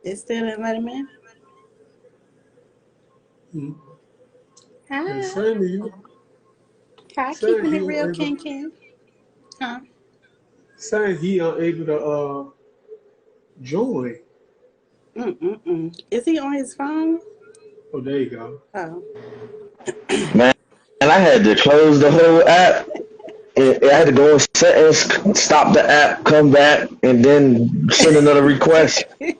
It's still in Letterman. Hmm. And Hi. Hi, saying keeping he it real, unable, Ken Ken. Huh? saying he unable to join. Is he on his phone? Oh, there you go. Oh. Man, I had to close the whole app. I had to go in settings, stop the app, come back, and then send another request. They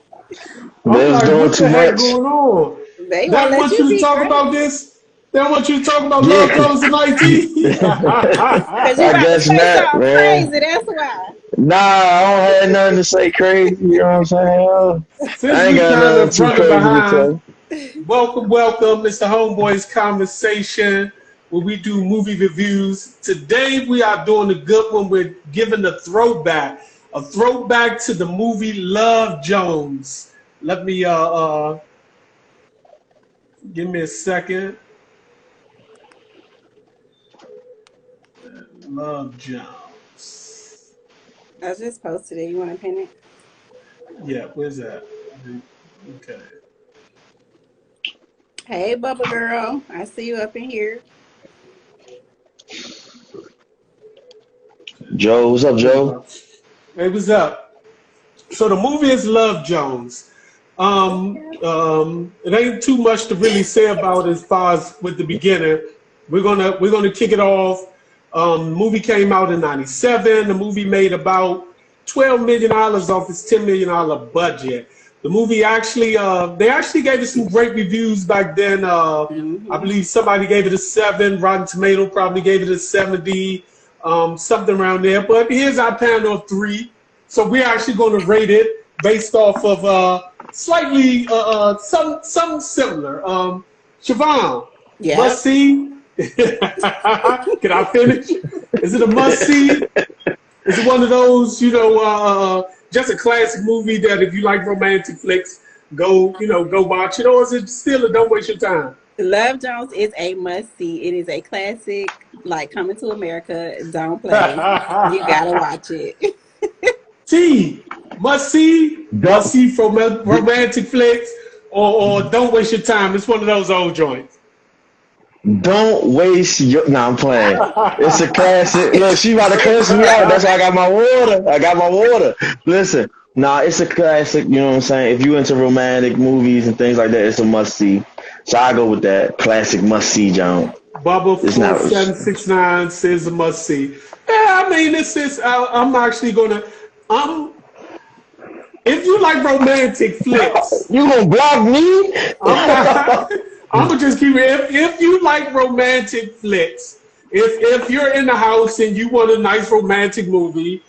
I'm was like, doing what too the heck much. going on? They They won't let want you you to be talk about great. this? They want you to talk about Yeah, love, colors, and IT? Because you I about to guess say not, something man. crazy. That's why. Nah, I don't have nothing to say crazy. You know what I'm saying? Since I ain't we got kind nothing of too running crazy to behind, say. welcome, Mr. Homeboys Conversation, where we do movie reviews. Today we are doing a good one. We're giving a throwback to the movie Love Jones. Let me give me a second. Love Jones. I just posted it. You want to pin it? Yeah, where's that? Okay. Hey, Bubba Girl. I see you up in here. Joe, what's up, There we Joe? go. Hey, what's up? So the movie is Love Jones. It ain't too much to really say about as far as with the beginner. We're gonna kick it off. Movie came out in '97. The movie made about $12 million off its $10 million budget. The movie actually they actually gave it some great reviews back then. I Mm-hmm. believe somebody gave it a 7. Rotten Tomato probably gave it a 70, something around there. But here's our panel of 3. So we're actually going to rate it based off of slightly some similar. Siobhan, must Yep. see. Can I finish? Is it a must see? Is it one of those, just a classic movie that if you like romantic flicks, go watch it, or is it still a don't waste your time? Love Jones is a must see. It is a classic, like Coming to America. Don't play. You gotta watch it. T, must Don't see from romantic flicks, or don't waste your time. It's one of those old joints. don't waste your. Nah, I'm playing. It's a I classic. Look, she about to curse me out. That's why I got my water. I got my water. Listen, nah, it's a classic. You know what I'm saying? If you into romantic movies and things like that, it's a must see. So I go with that classic must see, John. Bubba It's four not. seven six nine says a must see. Yeah, I mean, this is. I'm actually gonna. Um, if you like romantic flicks, You gonna block me? I'm not. I'm gonna just keep it. If you like romantic flicks, if you're in the house and you want a nice romantic movie,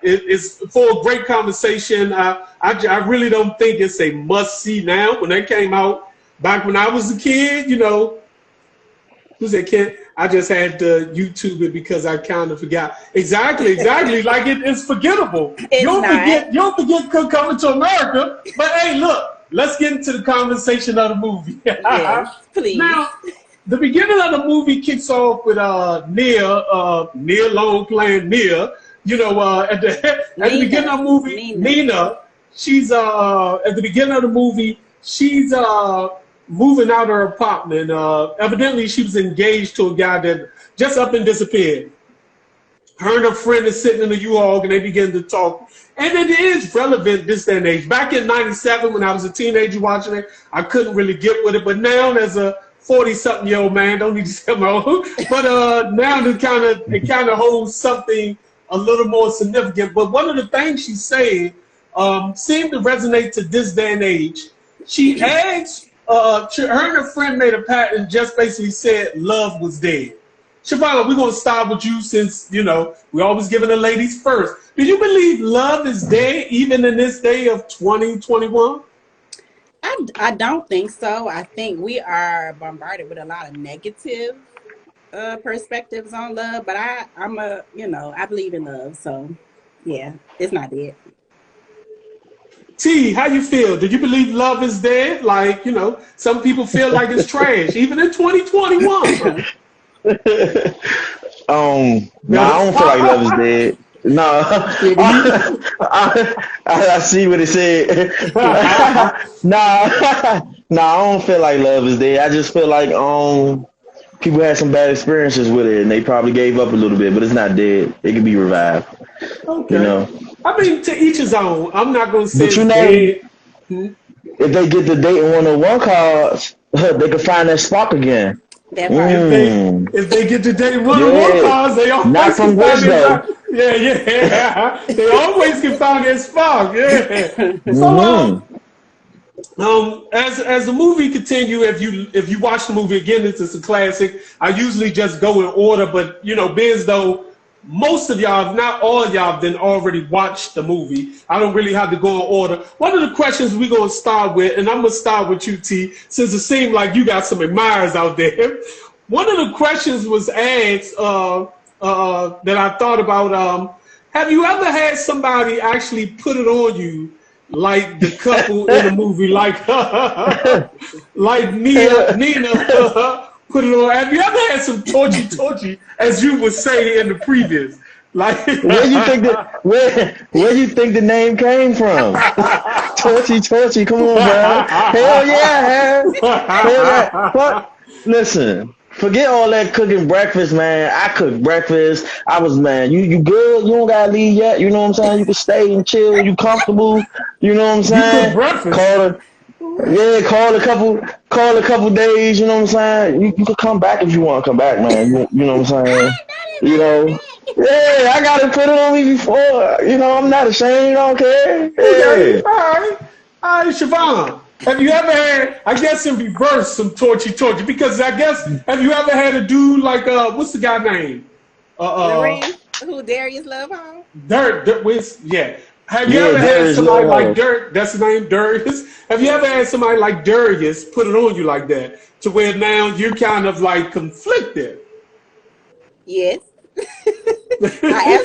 it's for a great conversation. I really don't think it's a must see now. When that came out back when I was a kid, who's that kid? I just had to YouTube it because I kind of forgot. Exactly. Like it's forgettable. it's not. You don't forget Coming to America. But hey, look, let's get into the conversation of the movie. Yes, please. Now, the beginning of the movie kicks off with Nia Long playing Nia. At the beginning Nina. of the movie, Nina. Nina, she's at the beginning of the movie, she's moving out of her apartment. Evidently, she was engaged to a guy that just up and disappeared. Her and her friend is sitting in the U-Haul and they begin to talk. And it is relevant this day and age. Back in '97, when I was a teenager watching it, I couldn't really get with it. But now, as a 40-something-year-old man, don't need to say my own, but now it kind of holds something a little more significant. But one of the things she's saying seemed to resonate to this day and age. She asked, her and her friend made a pact and just basically said love was dead. Shabana, we're going to start with you since, we always giving the ladies first. Do you believe love is dead even in this day of 2021? I don't think so. I think we are bombarded with a lot of negative perspectives on love, but I believe in love, so yeah, it's not dead. T, how you feel? Do you believe love is dead? Like, some people feel like it's trash, even in 2021. Nah, I don't feel like love is dead. No, I see what it said. Nah, nah, I don't feel like love is dead. I just feel like people had some bad experiences with it and they probably gave up a little bit, but it's not dead. It can be revived. Okay. You know. I mean, to each his own. I'm not gonna say But you it's know, dead. if they get the date in 101 cards, they can find that spark again. That part. If they get to date one of one Yeah. cars, they Not always from can Wish find though. their yeah. They always can find their spark. Yeah. So as the movie continue, if you watch the movie again, it's a classic. I usually just go in order, but you know, being as though most of y'all, if not all of y'all, then already watched the movie, I don't really have to go in order. One of the questions we're gonna start with, and I'm gonna start with you, T, since it seemed like you got some admirers out there. One of the questions was asked that I thought about. Have you ever had somebody actually put it on you? Like the couple in the movie, like Nina put it on. Have you ever had some torchy, as you would say in the previous? Like where you think the name came from? Torchy, come on, bro. Hell yeah, hell yeah. Fuck. Listen. Forget all that cooking breakfast, man. I cooked breakfast. I was, man, you good? You don't gotta leave yet. You know what I'm saying? You can stay and chill. You comfortable. You know what I'm saying? You cook breakfast. Call a couple days. You know what I'm saying? You can come back if you want to come back, man. You know what I'm saying? You know, yeah, I got to put it on me before. You know, I'm not ashamed. I don't care. Okay, Yeah. all right, Siobhan. Have you ever had, I guess in reverse, some torchy? Because I guess, have you ever had a dude like, what's the guy name? Lorraine, who Darius Love Hall? Dirt, yeah. Have you ever had somebody like Dirt, that's his name, Darius? Have you ever had somebody like Darius put it on you like that, to where now you're kind of like conflicted? Yes. I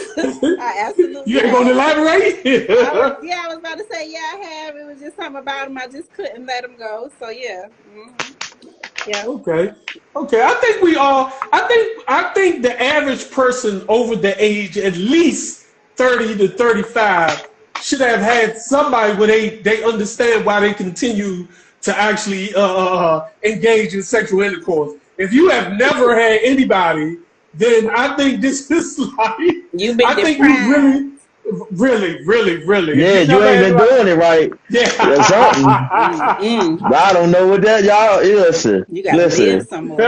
absolutely You ain't gonna elaborate? I was about to say, yeah, I have. It was just something about him. I just couldn't let him go. So yeah. Yeah. Okay. I think we all. I think the average person over the age at least 30 to 35 should have had somebody where they understand why they continue to actually engage in sexual intercourse. If you have never had anybody, then I think this is like, You've been I think you really. Yeah, you ain't been doing it right. Yeah. Or something. I don't know what that y'all listen. You gotta live some more.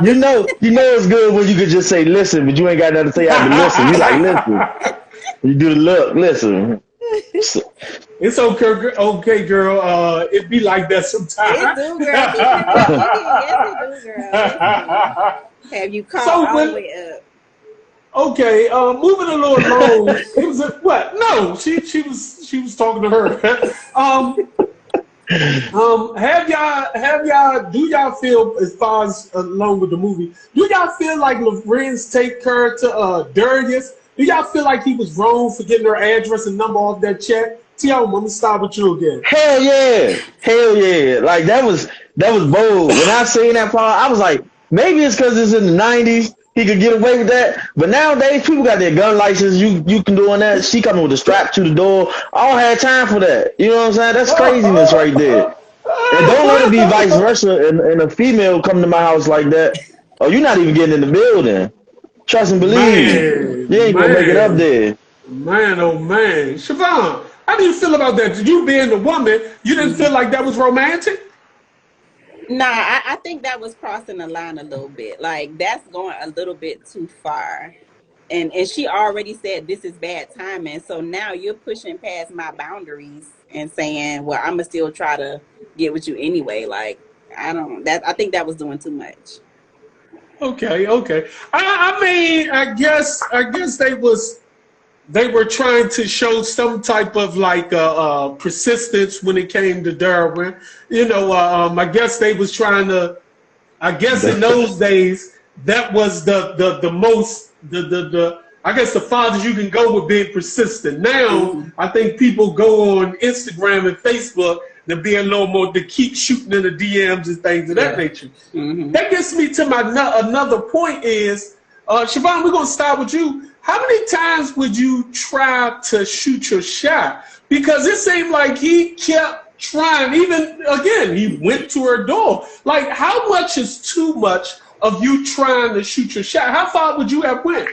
You know it's good when you could just say listen, but you ain't got nothing to say after listen. You like listen. You do the look, listen. It's okay, girl. It be like that sometimes. It do, girl. Yes, it do, girl. Have you caught all the way up? Okay, moving a little along. It was what? No, she was talking to her. Have y'all? Do y'all feel, as far as along with the movie, do y'all feel like Lorenz take her to Darius? Do y'all feel like he was wrong for getting her address and number off that check? T.O., I'm gonna start with you again. Hell yeah! Like that was bold. When I seen that part, I was like, maybe it's because it's in the '90s. He could get away with that. But nowadays, people got their gun license. You can do on that. She coming with a strap to the door. I don't have time for that. You know what I'm saying? That's craziness right there. And don't let it be vice versa. And a female come to my house like that. Oh, you're not even getting in the building. Trust and believe. You ain't gonna make it up there. Man, oh man. Siobhan, how do you feel about that? You being the woman, you didn't feel like that was romantic? Nah, I think that was crossing the line a little bit. Like, that's going a little bit too far. And she already said this is bad timing. So now you're pushing past my boundaries and saying, well, I'm gonna still try to get with you anyway. Like, I think that was doing too much. Okay. I mean, I guess they were trying to show some type of like persistence when it came to Darwin. You know, I guess they was trying to. I guess in those days that was the most the. I guess the farthest you can go with being persistent. Now I think people go on Instagram and Facebook to be a little more, to keep shooting in the DMs and things of that nature. That gets me to my another point is, Siobhan, we're gonna start with you. how many times would you try to shoot your shot? Because it seemed like he kept trying. Even again, he went to her door. Like, how much is too much of you trying to shoot your shot? How far would you have went?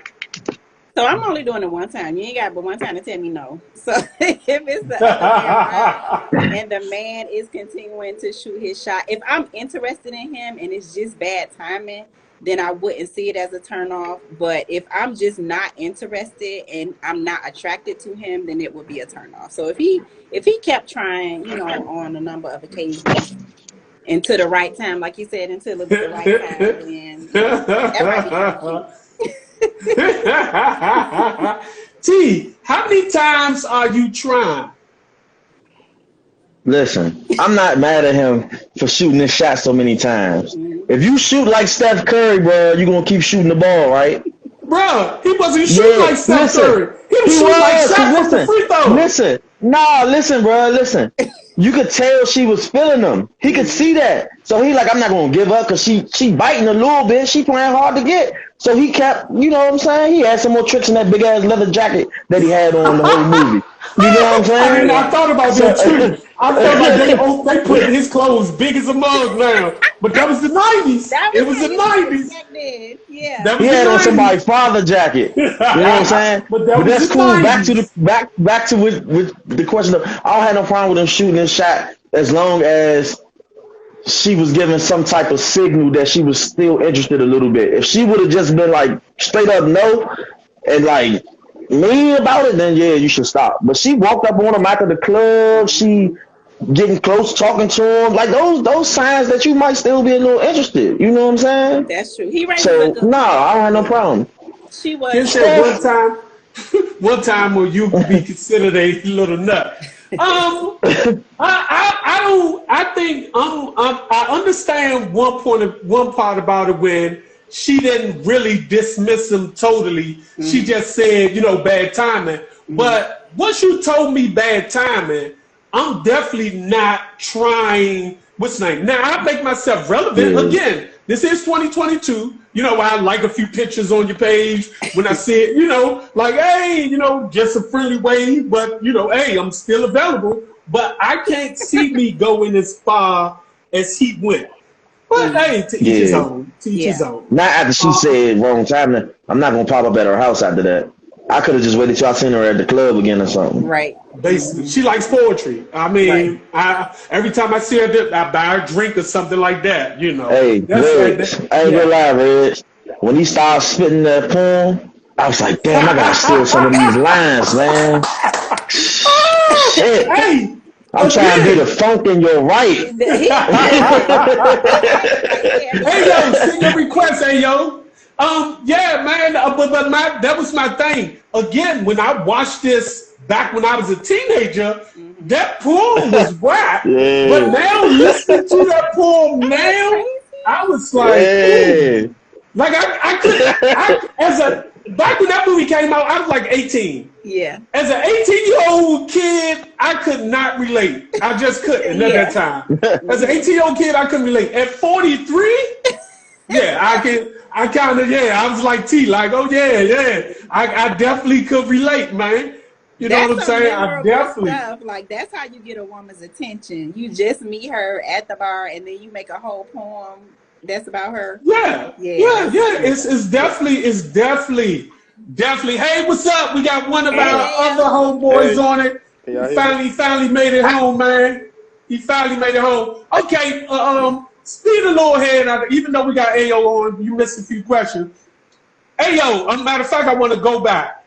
So I'm only doing it one time. You ain't got but one time to tell me no. So if it's the other way around and the man is continuing to shoot his shot, if I'm interested in him and it's just bad timing, then I wouldn't see it as a turn off. But if I'm just not interested and I'm not attracted to him, then it would be a turn off. So if he kept trying, you know, on a number of occasions and to the right time, like you said, until it was the right time, then that might be kind of cute. T, how many times are you trying? Listen, I'm not mad at him for shooting this shot so many times. If you shoot like Steph Curry, bro, you're going to keep shooting the ball, right? Bro, he wasn't shooting like Steph Curry. He was shooting like Shaq from the free throw. Listen, bro, listen. You could tell she was feeling him. He could see that. So he like, I'm not going to give up because she biting a little bit. She playing hard to get. So he kept, you know what I'm saying? He had some more tricks in that big-ass leather jacket that he had on the whole movie. You know what I'm saying? I mean, I thought about that too. I thought like they put his clothes big as a mug now. But that was the 90s. It was the 90s. Yeah. He had on somebody's father jacket. You know what I'm saying? But that's cool. 90s. Back to with the question of, I don't have no problem with him shooting his shot as long as she was giving some type of signal that she was still interested a little bit. If she would have just been like straight up no and like mean about it, then yeah, you should stop. But she walked up on him after the club. She getting close, talking to him, like those signs that you might still be a little interested. You know what I'm saying? That's true. He so no, I don't have no problem. She was. He said one time will you be considered a little nut. I understand one part about it when she didn't really dismiss him totally. She just said, you know, bad timing. But once you told me bad timing, I'm definitely not trying. What's the name? Now I make myself relevant again. This is 2022. You know, I like a few pictures on your page when I see it, you know, like, hey, you know, just a friendly wave, but, you know, hey, I'm still available. But I can't see me going as far as he went. But, hey, to each his own. To each his own. Not after she said wrong time. I'm not going to pop up at her house after that. I could have just waited till I seen her at the club again or something. Right. Basically, she likes poetry. I mean, every time I see her, I buy her a drink or something like that. You know. Hey, Reg, I ain't gonna lie, Reg. When he started spitting that poem, I was like, damn, I gotta steal some of these lines, man. Shit. Hey, I'm trying to be the funk in your right. Hey, yo, send your request, hey, yo. Yeah, man, but that was my thing. Again, when I watched this back when I was a teenager, that poem was whack. But now listening to that poem now, I was like, like I could, back when that movie came out, I was like 18. Yeah. As an 18-year-old kid, I could not relate. I just couldn't at that time. As an 18-year-old kid, I couldn't relate. At 43, yeah, I kind of, I was like T, like, oh, yeah. I definitely could relate, man. You know what I'm saying? I definitely. Stuff. Like, that's how you get a woman's attention. You just meet her at the bar, and then you make a whole poem that's about her. Yeah. It's definitely. Hey, what's up? We got one of our other homeboys on it. He finally made it home, man. He finally made it home. Okay, speed a little ahead. Even though we got Ayo on, you missed a few questions. Ayo, matter of fact, I want to go back.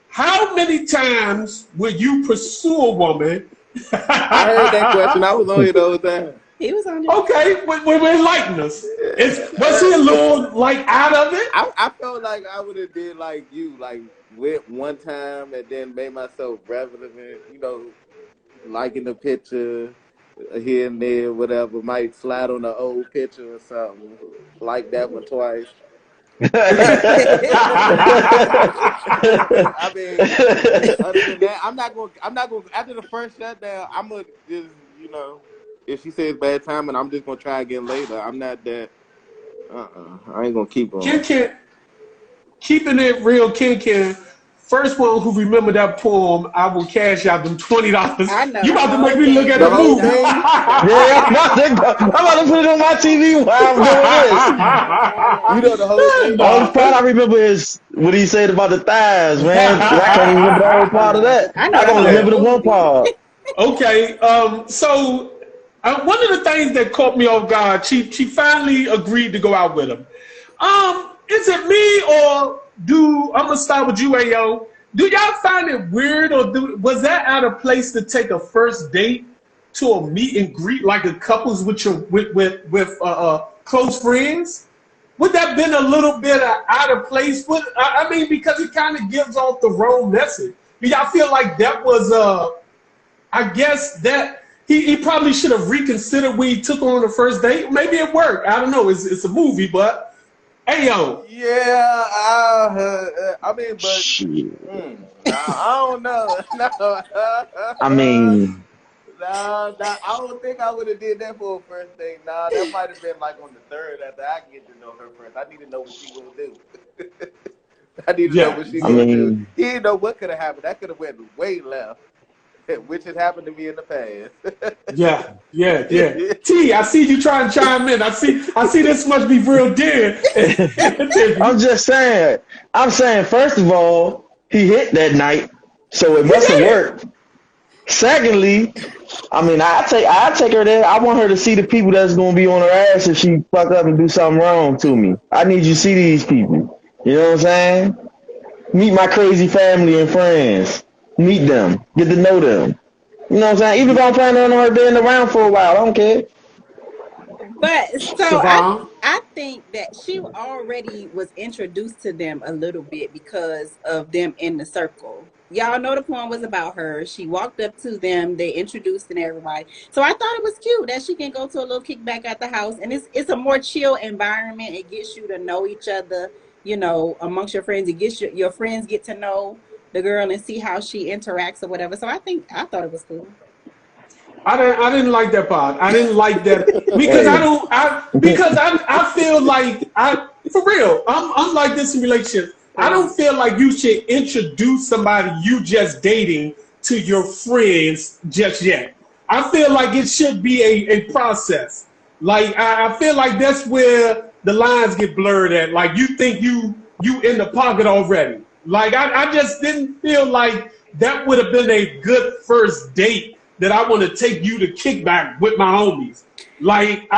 How many times will you pursue a woman? I heard that question. I was on here the whole time. He was on it. Okay, we're enlighten us. Was he a little like out of it? I felt like I would have did like you, like went one time and then made myself relevant, you know, liking the picture here and there, whatever. Might slide on an old picture or something, like that one twice. I mean, other than that, I'm not going. After the first shutdown, I'm gonna just, you know, if she says bad timing, I'm just gonna try again later. I'm not that. I ain't gonna keep on. Keeping it real, Ken. first one who remember that poem, I will cash out them $20. I know. You about to make me look at The the whole movie. thing? Yeah, I'm about to put it on my TV while I'm doing this. You know the whole thing? The only part I remember is what he said about the thighs, man. I can't even remember the whole part of that. I know I can the only remember the whole one part. Okay, so one of the things that caught me off guard, she finally agreed to go out with him. Is it me or I'm gonna start with you, Ayo. Do y'all find it weird, or was that out of place to take a first date to a meet and greet like a couples with close friends? Would that been a little bit out of place? I mean, because it kind of gives off the wrong message. Do y'all feel like that was I guess that he probably should have reconsidered when he took on the first date. Maybe it worked. I don't know. It's a movie, but hey yo. Yeah, I mean, but I don't know. No, I mean, nah, I don't think I would have did that for a first date. Nah, that might have been like on the third after I get to know her first. I need to know what she gonna do. I need to know what she gonna do. He didn't know what could have happened. That could have went way left, which has happened to me in the past. Yeah. T, I see you trying to chime in. I see this must be real dear. I'm just saying. I'm saying, first of all, he hit that night, so it must have worked. Secondly, I mean, I take her there. I want her to see the people that's gonna be on her ass if she fuck up and do something wrong to me. I need you to see these people. You know what I'm saying? Meet my crazy family and friends. Meet them. Get to know them. You know what I'm saying? Even if I'm planning on her being around for a while, I don't care. But so I think that she already was introduced to them a little bit because of them in the circle. Y'all know the poem was about her. She walked up to them. They introduced and everybody. So I thought it was cute that she can go to a little kickback at the house. And it's a more chill environment. It gets you to know each other, you know, amongst your friends. It gets your friends get to know the girl and see how she interacts or whatever. So I thought it was cool. I didn't like that part. I didn't like that because I feel like for real. I'm like this in relationships. I don't feel like you should introduce somebody you just dating to your friends just yet. I feel like it should be a process. Like I feel like that's where the lines get blurred at. Like you think you in the pocket already. Like I just didn't feel like that would have been a good first date that I want to take you to kickback with my homies. Like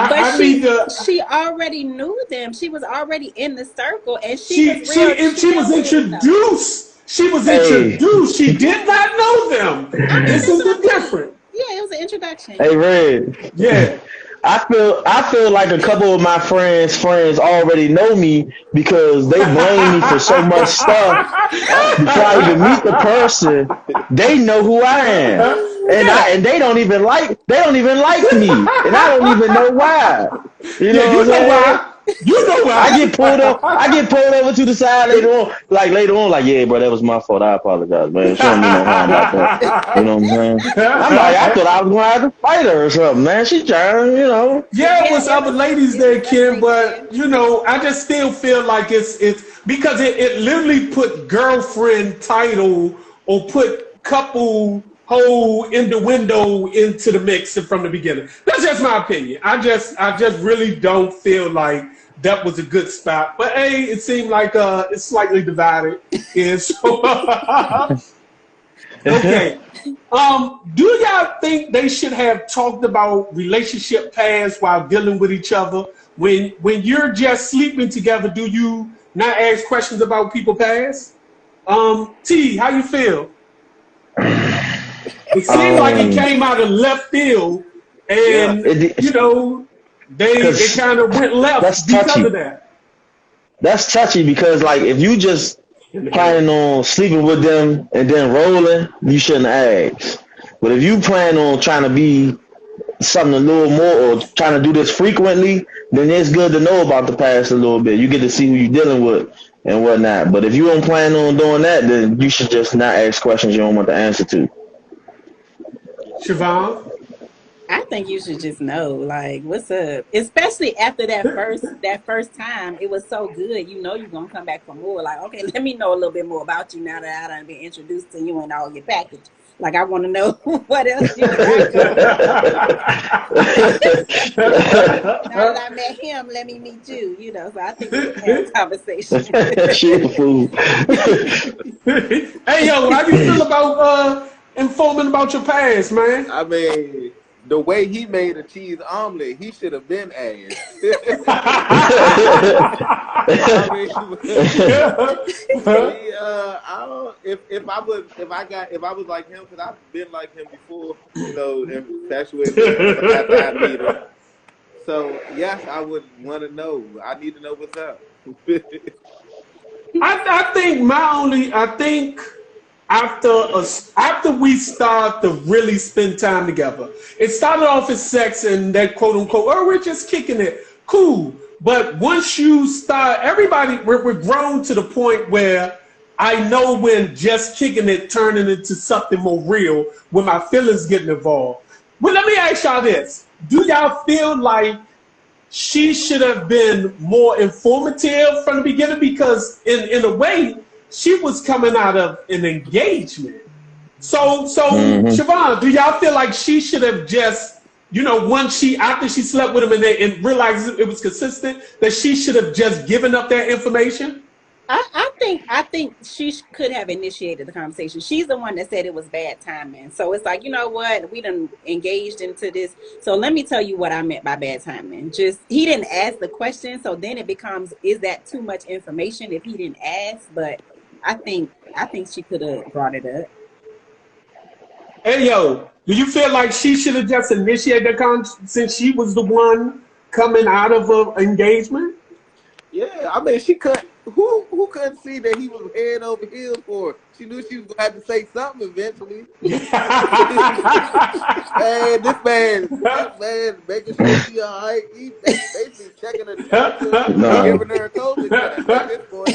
she already knew them. She was already in the circle, and she was introduced. She was introduced. She did not know them. This is the difference. Yeah, it was an introduction. Hey, Red. Yeah. I feel like a couple of my friends already know me because they blame me for so much stuff. Before I even meet the person, they know who I am. And they don't even like me. And I don't even know why. You know why? You know why? I get pulled over to the side later on, like, yeah, bro, that was my fault. I apologize, man. Shouldn't be no harm like that. You know what I'm saying? I'm like, I thought I was gonna have to fight her or something, man. She trying, you know. Yeah, it was other ladies there, Kim, but you know, I just still feel like it's because it literally put girlfriend title or put couple whole innuendo into the mix from the beginning. That's just my opinion. I just really don't feel like that was a good spot. But hey, it seemed like it's slightly divided. And so okay. Do y'all think they should have talked about relationship paths while dealing with each other? When you're just sleeping together, do you not ask questions about people past? T, how you feel? It seemed like it came out of left field, and you know they kind of went left because of that. That's touchy because like if you just planning on sleeping with them and then rolling, you shouldn't ask. But if you plan on trying to be something a little more or trying to do this frequently, then it's good to know about the past a little bit. You get to see who you're dealing with and whatnot. But if you don't plan on doing that, then you should just not ask questions you don't want the answer to. Siobhan? I think you should just know, like, what's up. Especially after that first time, it was so good. You know you're gonna come back for more. Like, okay, let me know a little bit more about you now that I done been introduced to you and all your package. Like, I want to know what else you got going. Now that I met him, let me meet you. You know, so I think we can have a conversation. She a fool. Hey, yo, how you feel about informing about your past, man? I mean, the way he made a cheese omelet, he should have been asked. I mean, I don't. If I was like him, because I've been like him before, you know, infatuated after I meet him. So yes, I would want to know. I need to know what's up. I think after we start to really spend time together, it started off as sex and that quote unquote, oh, we're just kicking it, cool. But once you start, we're grown to the point where I know when just kicking it turning into something more real, when my feelings getting involved. Well, let me ask y'all this: do y'all feel like she should have been more informative from the beginning? Because in a way, she was coming out of an engagement. So Siobhan, do y'all feel like she should have just, you know, after she slept with him and realized it was consistent, that she should have just given up that information? I think she could have initiated the conversation. She's the one that said it was bad timing. So it's like, you know what, we done engaged into this. So let me tell you what I meant by bad timing. Just, he didn't ask the question, so then it becomes, is that too much information if he didn't ask? But I think she could have brought it up. Hey, yo, do you feel like she should have just initiated the since she was the one coming out of an engagement? Yeah, I mean, she couldn't. Who couldn't see that he was head over heels for her? She knew she was gonna have to say something eventually. Man, this man, making sure she all right. He basically checking her temperature, giving her a COVID at this point.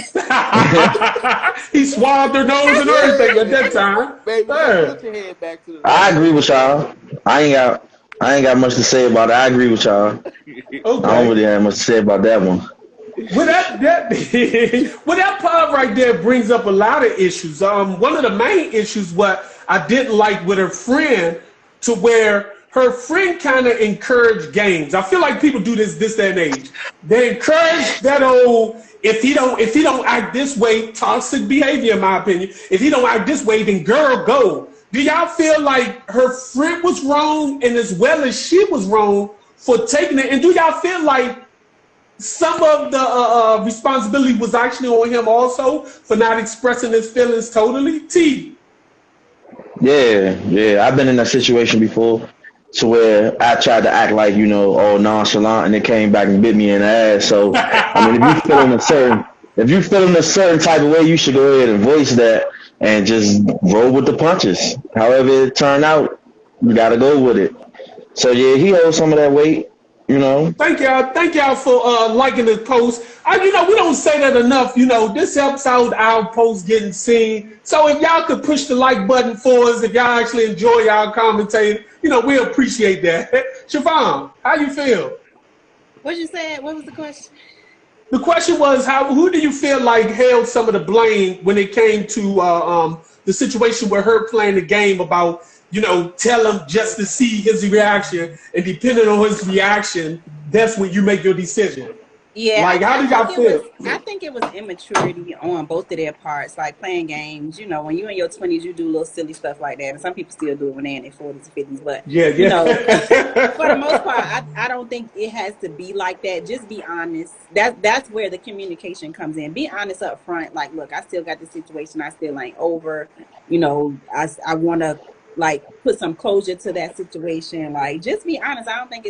He swabbed her nose and everything at that time. Baby, put your head back to the. I agree with y'all. I ain't got much to say about it. I agree with y'all. Okay. I don't really have much to say about that one. Well, that part right there brings up a lot of issues. One of the main issues, what I didn't like with her friend, to where her friend kind of encouraged games. I feel like people do this day and age. They encourage that old, if he don't act this way, toxic behavior, in my opinion. If he don't act this way, then girl, go. Do y'all feel like her friend was wrong, and as well as she was wrong for taking it? And do y'all feel like some of the responsibility was actually on him also for not expressing his feelings totally? T. Yeah. I've been in that situation before, to where I tried to act like, you know, all nonchalant, and it came back and bit me in the ass. So I mean, if you feeling a certain type of way, you should go ahead and voice that and just roll with the punches. However it turned out, you got to go with it. So yeah, he holds some of that weight. You know. Thank y'all for liking the post. You know, we don't say that enough. You know, this helps out our post getting seen. So if y'all could push the like button for us, if y'all actually enjoy y'all commentating, you know, we appreciate that. Siobhan, how you feel? What you said? What was the question? The question was, who do you feel like held some of the blame when it came to the situation where her playing the game about, you know, tell him just to see his reaction, and depending on his reaction, that's when you make your decision. Yeah. Like, how did y'all feel? I think it was immaturity on both of their parts, like playing games. You know, when you're in your 20s, you do little silly stuff like that. And some people still do it when they're in their 40s and 50s. But, you know, for the most part, I don't think it has to be like that. Just be honest. That's where the communication comes in. Be honest up front. Like, look, I still got this situation. I still ain't over. You know, I want to, like, put some closure to that situation. Like, just be honest. I don't think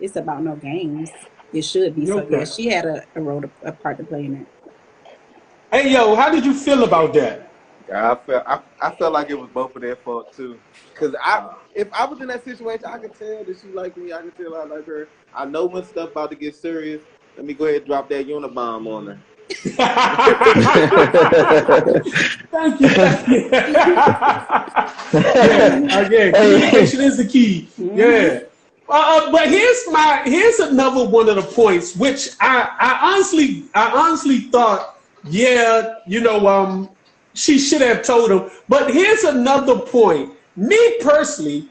it's about no games. It should be. So yeah, she had a part to play in it. Hey, yo, how did you feel about that? Yeah, I felt like it was both of their fault too. Cause if I was in that situation, I could tell that she liked me. I could tell I like her. I know when stuff about to get serious. Let me go ahead and drop that Unabomb on her. Thank you. Yeah, again, communication is the key. Yeah. But here's another one of the points, which I honestly thought, yeah, she should have told him. But here's another point. Me personally,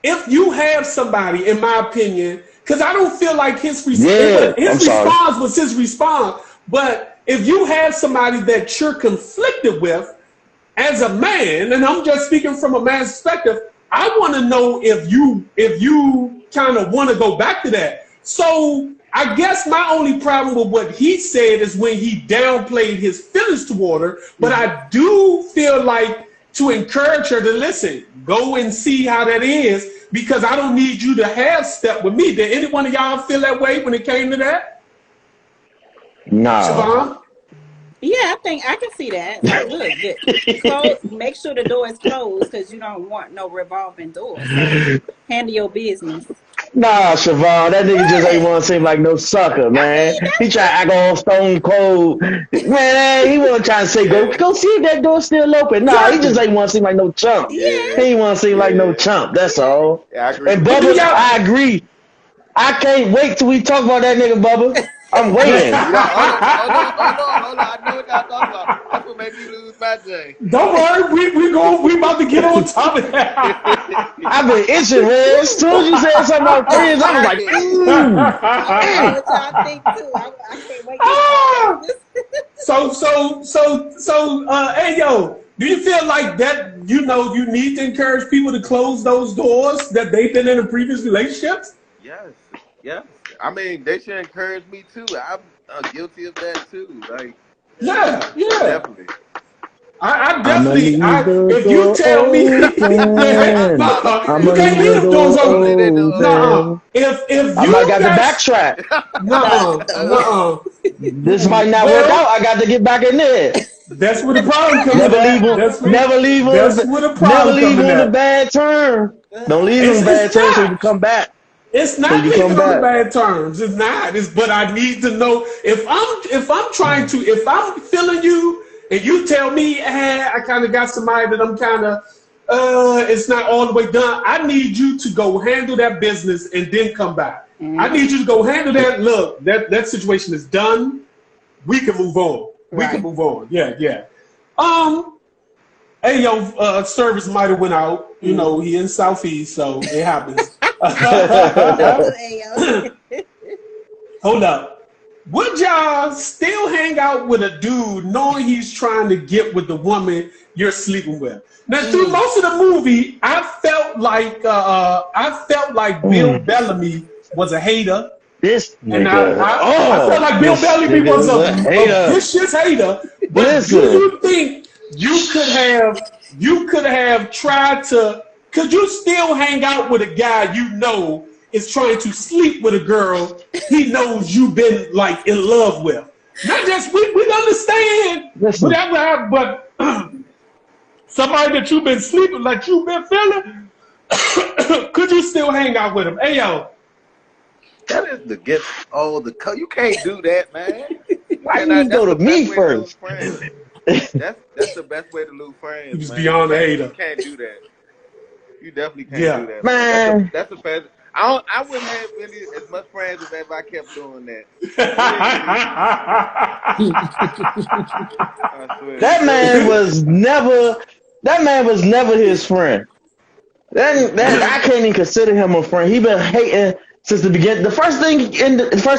if you have somebody, in my opinion, because I don't feel like his response was his response, but if you have somebody that you're conflicted with as a man, and I'm just speaking from a man's perspective, I want to know if you kind of want to go back to that. So I guess my only problem with what he said is when he downplayed his feelings toward her. But I do feel like to encourage her to listen, go and see how that is, because I don't need you to half step with me. Did any one of y'all feel that way when it came to that? No. Siobhan? Yeah, I think I can see that. Like, look, make sure the door is closed because you don't want no revolving door. So handle your business. Nah, Siobhan, that nigga just ain't want to seem like no sucker, man. He try to act all stone cold. Man, he wasn't trying to say, go see if that door's still open. Nah, he just ain't want to seem like no chump. Yeah. He ain't want to seem like no chump, that's all. Yeah, I agree. And Bubba, I agree. I can't wait till we talk about that nigga, Bubba. I'm waiting. Hold on. I know what y'all talking about. That's what made me lose my J. Don't worry, we about to get on top of that. I've been itching, man. As soon as you said something about friends, I was like, I know what y'all think too. I can't wait to Hey yo, do you feel like that, you need to encourage people to close those doors that they've been in previous relationships? Yes. I mean, they should encourage me too. I'm guilty of that too. Like, yeah. Definitely. I definitely. If you tell me, you can't leave them doors open. No. If you I might got to backtrack. No. This might not work out. I got to get back in there. That's where the problem comes. Never leave on a bad term. Don't leave on a bad term so you can come back. It's not leaving on the bad terms. It's not. But I need to know if I'm feeling you and you tell me, I kind of got somebody that I'm kind of, it's not all the way done. I need you to go handle that business and then come back. I need you to go handle that. Look, that situation is done. We can move on. We can move on. Yeah. Hey, yo, service might have went out. He in Southeast, so it happens. Hold up. Would y'all still hang out with a dude knowing he's trying to get with the woman you're sleeping with? Now, through most of the movie, I felt like Bill Bellamy was a hater. This and nigga. I felt like Bill Bellamy was a vicious hater. But do you think you could have tried to? Could you still hang out with a guy is trying to sleep with a girl he knows you've been like in love with? Not just we understand whatever, but somebody that you've been sleeping like you've been feeling. Could you still hang out with him? Hey yo, that is the gift. You can't do that, man. Why you go to me first? That's the best way to lose friends. He's beyond the hater. You can't do that. You definitely can't do that, man. That's a bad. I wouldn't have really as much friends if I kept doing that. That man was never his friend. That I can't even consider him a friend. He been hating since the beginning. The first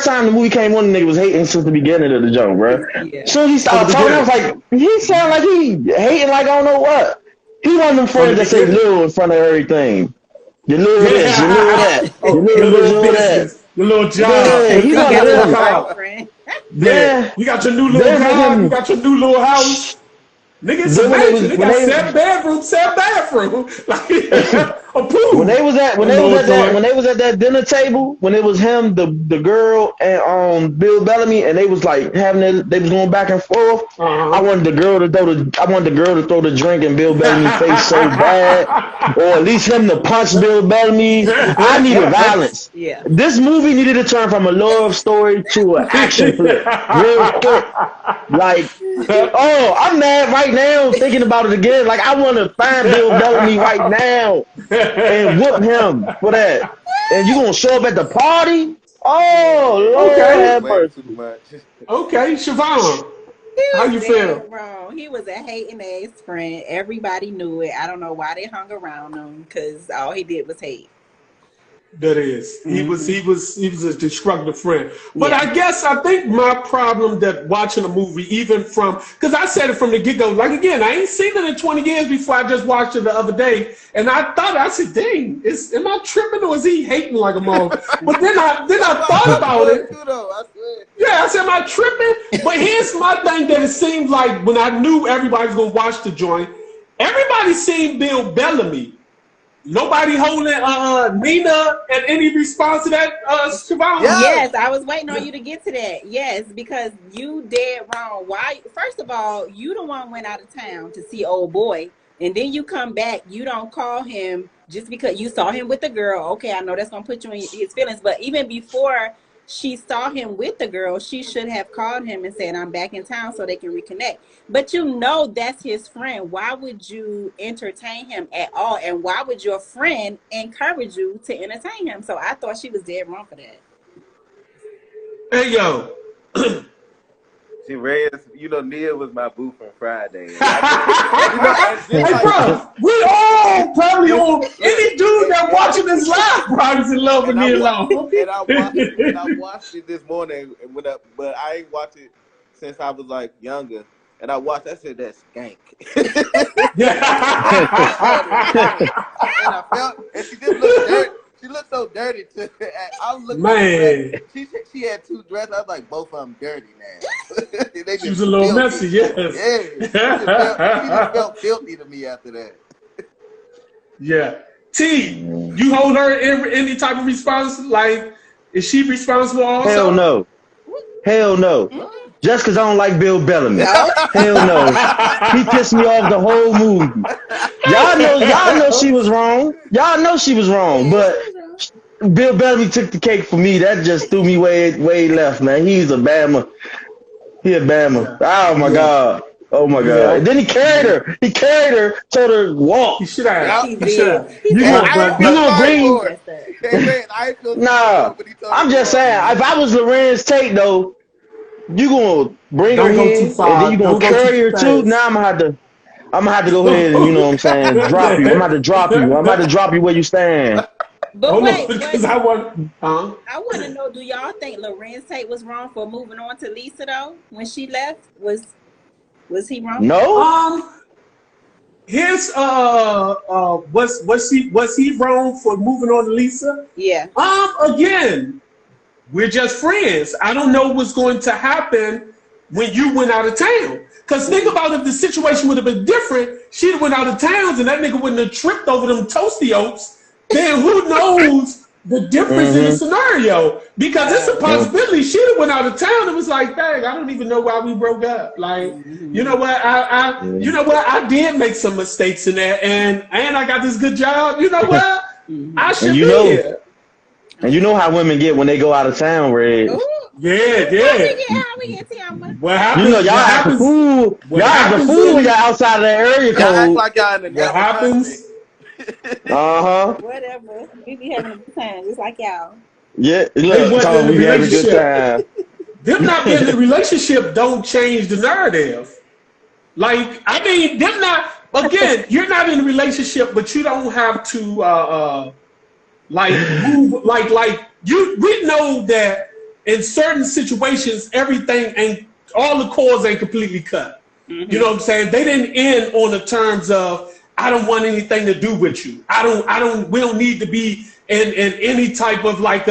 time the movie came on, the nigga was hating since the beginning of the joke, bro. Yeah. So he started talking. I was like, he sound like he hating like I don't know what. He one of them friends that say "little" in front of everything. You little this, you little that, you little that, your little job. Yeah, he got a little girlfriend. Yeah, you got your new little job. You got your new little house. Nigga, it's amazing. They got seven bathroom. Like a pool. When they was at that dinner table, when it was him, the girl, and Bill Bellamy, and they was like they was going back and forth. I wanted the girl to throw the drink in Bill Bellamy's face so bad, or at least him to punch Bill Bellamy. I needed violence. Yeah. This movie needed to turn from a love story to an action flick, real quick. Like, I'm mad right now thinking about it again. Like, I want to find Bill Bellamy right now and whoop him for that. And you gonna show up at the party? Oh Lord Okay. have Way mercy. too much. Okay, Siobhan, He how was you dead feel? wrong. He was a hating ass friend. Everybody knew it. I don't know why they hung around him because all he did was hate. That is, he was a destructive friend. But Yeah. I think my problem that watching a movie, even from, because I said it from the get go, like again, I ain't seen it in 20 years before. I just watched it the other day, and I said, dang, am I tripping or is he hating like a mom? But then I thought about it. Too, though, I swear. Yeah, I said, am I tripping? But here's my thing that it seems like when I knew everybody was gonna watch the joint, everybody seen Bill Bellamy. Nobody holding Nina at any response to that, Siobhan? Yeah. Yes, I was waiting on you to get to that. Yes, because you dead wrong. Why? First of all, you the one went out of town to see old boy, and then you come back. You don't call him just because you saw him with the girl. Okay, I know that's gonna put you in his feelings, but even before she saw him with the girl, she should have called him and said, "I'm back in town," so they can reconnect. But you know that's his friend. Why would you entertain him at all? And why would your friend encourage you to entertain him? So I thought she was dead wrong for that. Hey, yo. See, Reyes, Nia was my boo from Friday. Hey, bro, we all probably on any dude that watching this live probably is in love with Nia Long. And I watched it this morning, but I ain't watched it since I was like younger. And I said that skank. Yeah. And I felt, and she just looked dirty. She looked so dirty too. I was looking Man. at her. She had two dresses. I was like, both of them dirty now. She was a little messy, yes. Yeah. She just felt filthy to me after that. Yeah. T, you hold her any type of response? Like, is she responsible also? Hell no. Hell no. Just because I don't like Bill Bellamy. Hell no. He pissed me off the whole movie. Y'all know she was wrong. Y'all know she was wrong. But Bill Bellamy took the cake for me. That just threw me way left, man. He's a Bama. He a Bama. Oh my God. Oh my God. And then he carried her. Told her walk. He should have. He He should have. did. You gonna bring? Nah. Nah. I'm just saying. If I was Lorenz Tate though, you gonna bring her Don't go in, too far. and then you gonna Don't go carry too her fast. too. Now I'm gonna have to go ahead and, you know what I'm saying, drop you. I'm about to drop you. I'm about to drop you where you stand. But Hold wait, on, because I want. I want to know, do y'all think Lorenz Tate was wrong for moving on to Lisa though? When she left, was he wrong? No. Here's was he wrong for moving on to Lisa? Yeah. Again, we're just friends. I don't know what's going to happen when you went out of town. Because think about if the situation would have been different, she'd have went out of town and that nigga wouldn't have tripped over them toasty oats. Then who knows the difference in the scenario? Because it's a possibility she'd have went out of town and was like, dang, I don't even know why we broke up. Like, you know what? I did make some mistakes in there and I got this good job. You know what? I should be here. And you know how women get when they go out of town, Red. Yeah. How we get Tiama? What happens? You know, y'all act the fool. Y'all act the fool when y'all outside of that area Y'all act code. like y'all in the What happens? Whatever. We be having a good time, just like y'all. Yeah, They look, wasn't Tom, in a we having a good relationship. time. Them not being in a relationship don't change the narrative. Like, I mean, them not, again, you're not in a relationship, but you don't have to, like, move, we know that in certain situations, everything ain't, all the cords ain't completely cut. You know what I'm saying? They didn't end on the terms of, I don't want anything to do with you. We don't need to be in any type of like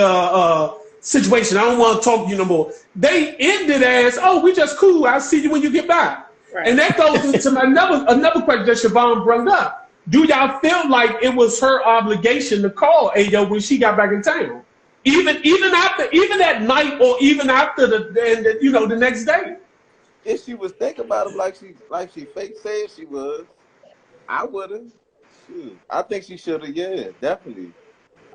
situation. I don't want to talk to you no more. They ended as, oh, we just cool. I'll see you when you get back. Right. And that goes into another question that Siobhan brought up. Do y'all feel like it was her obligation to call Ayo when she got back in town? Even that night or even after the next day? If she was thinking about him like she fake said she was, I would have. I think she should have. Yeah, definitely.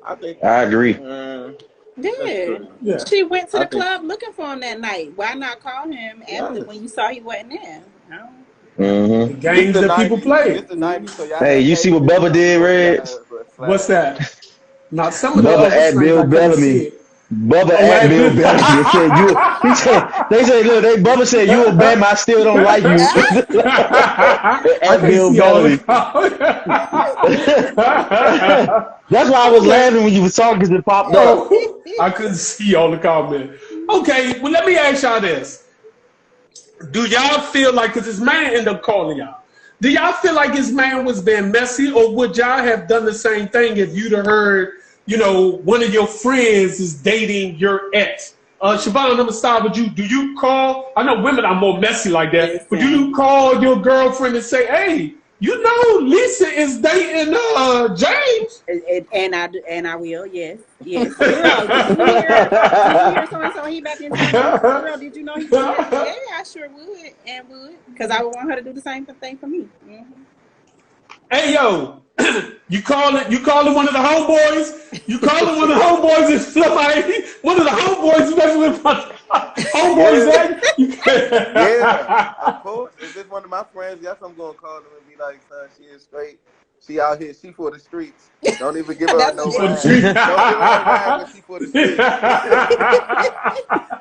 I agree. Yeah. She went to the club looking for him that night. Why not call him after when you saw he wasn't there? The games that people play. It's the 90s, so hey, you see what Bubba did, Reg? slide. What's that? Now some of the Bubba other at strings Bill I couldn't Bellamy. see it. Bubba Oh, at at Bill Bill- Bellamy said you. He said they said look. Bubba said you a bad man. I still don't like you. I At can Bill see all Bellamy. That's why I was laughing when you was talking because it popped up. Oh, I couldn't see all the comments. Okay, well let me ask y'all this. Do y'all feel like, because his man ended up calling y'all, do y'all feel like his man was being messy, or would y'all have done the same thing if you'd have heard, one of your friends is dating your ex? Siobhan, I'm going to start with you. Do you call, I know women are more messy like that, but do you call your girlfriend and say, hey, Lisa is dating James? And I will, yes. Girl, did you hear so-and-so, he back in town? Girl, did you know he did that? Yeah, I sure would, because I would want her to do the same thing for me. Mm-hmm. Hey, yo, you calling one of the homeboys? You calling one of the homeboys and feel like one of the homeboys messing with my homeboys? Yeah, of course. If it's one of my friends, yes, I'm going to call them and be like, son, she is straight. She out here. She for the streets. Don't even give her no ride. Don't give her a ride, but she for the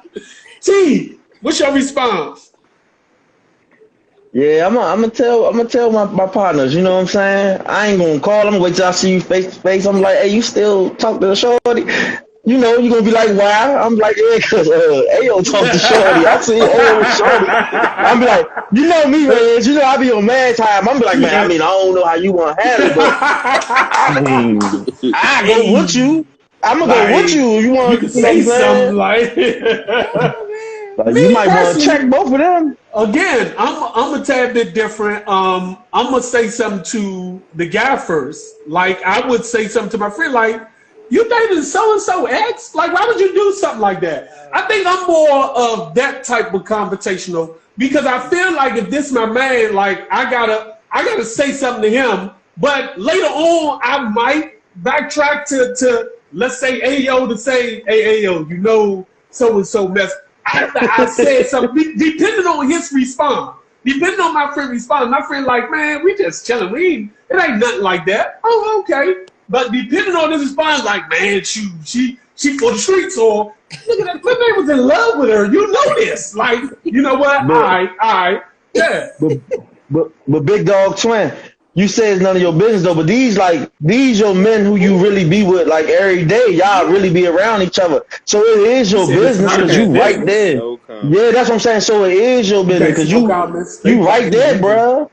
streets. T, what's your response? Yeah, I'm gonna tell my partners, you know what I'm saying? I ain't gonna call them, wait till I see you face to face. I'm like, hey, you still talk to the shorty? You're gonna be like, why? I'm like, yeah, cause Ayo talk to shorty. I see Ayo with shorty. I'm be like, you know me, man. I be on mad time. I'm be like, man, I don't know how you want to handle it, but I go with you. I'm gonna go with you. You want to say something like you might want to check both of them. Again, I'm a tad bit different. I'm gonna say something to the guy first. Like I would say something to my friend, like, you dated so-and-so ex? Like, why would you do something like that? I think I'm more of that type of confrontational, because I feel like if this my man, like I gotta say something to him, but later on I might backtrack to let's say Ayo to say, hey Ayo, so-and-so mess. After I said something, depending on his response, depending on my friend response, my friend like, man, we just chilling. It ain't nothing like that. Oh, okay. But depending on his response, like, man, she for the streets, or look at that, my man was in love with her. You know this. Like, you know what? All right. Yeah. But Big Dog Twin, you say it's none of your business though, but these your men who you really be with like every day. Y'all really be around each other. So it is your business because you right there. Yeah, that's what I'm saying. So it is your business because you right there, bro.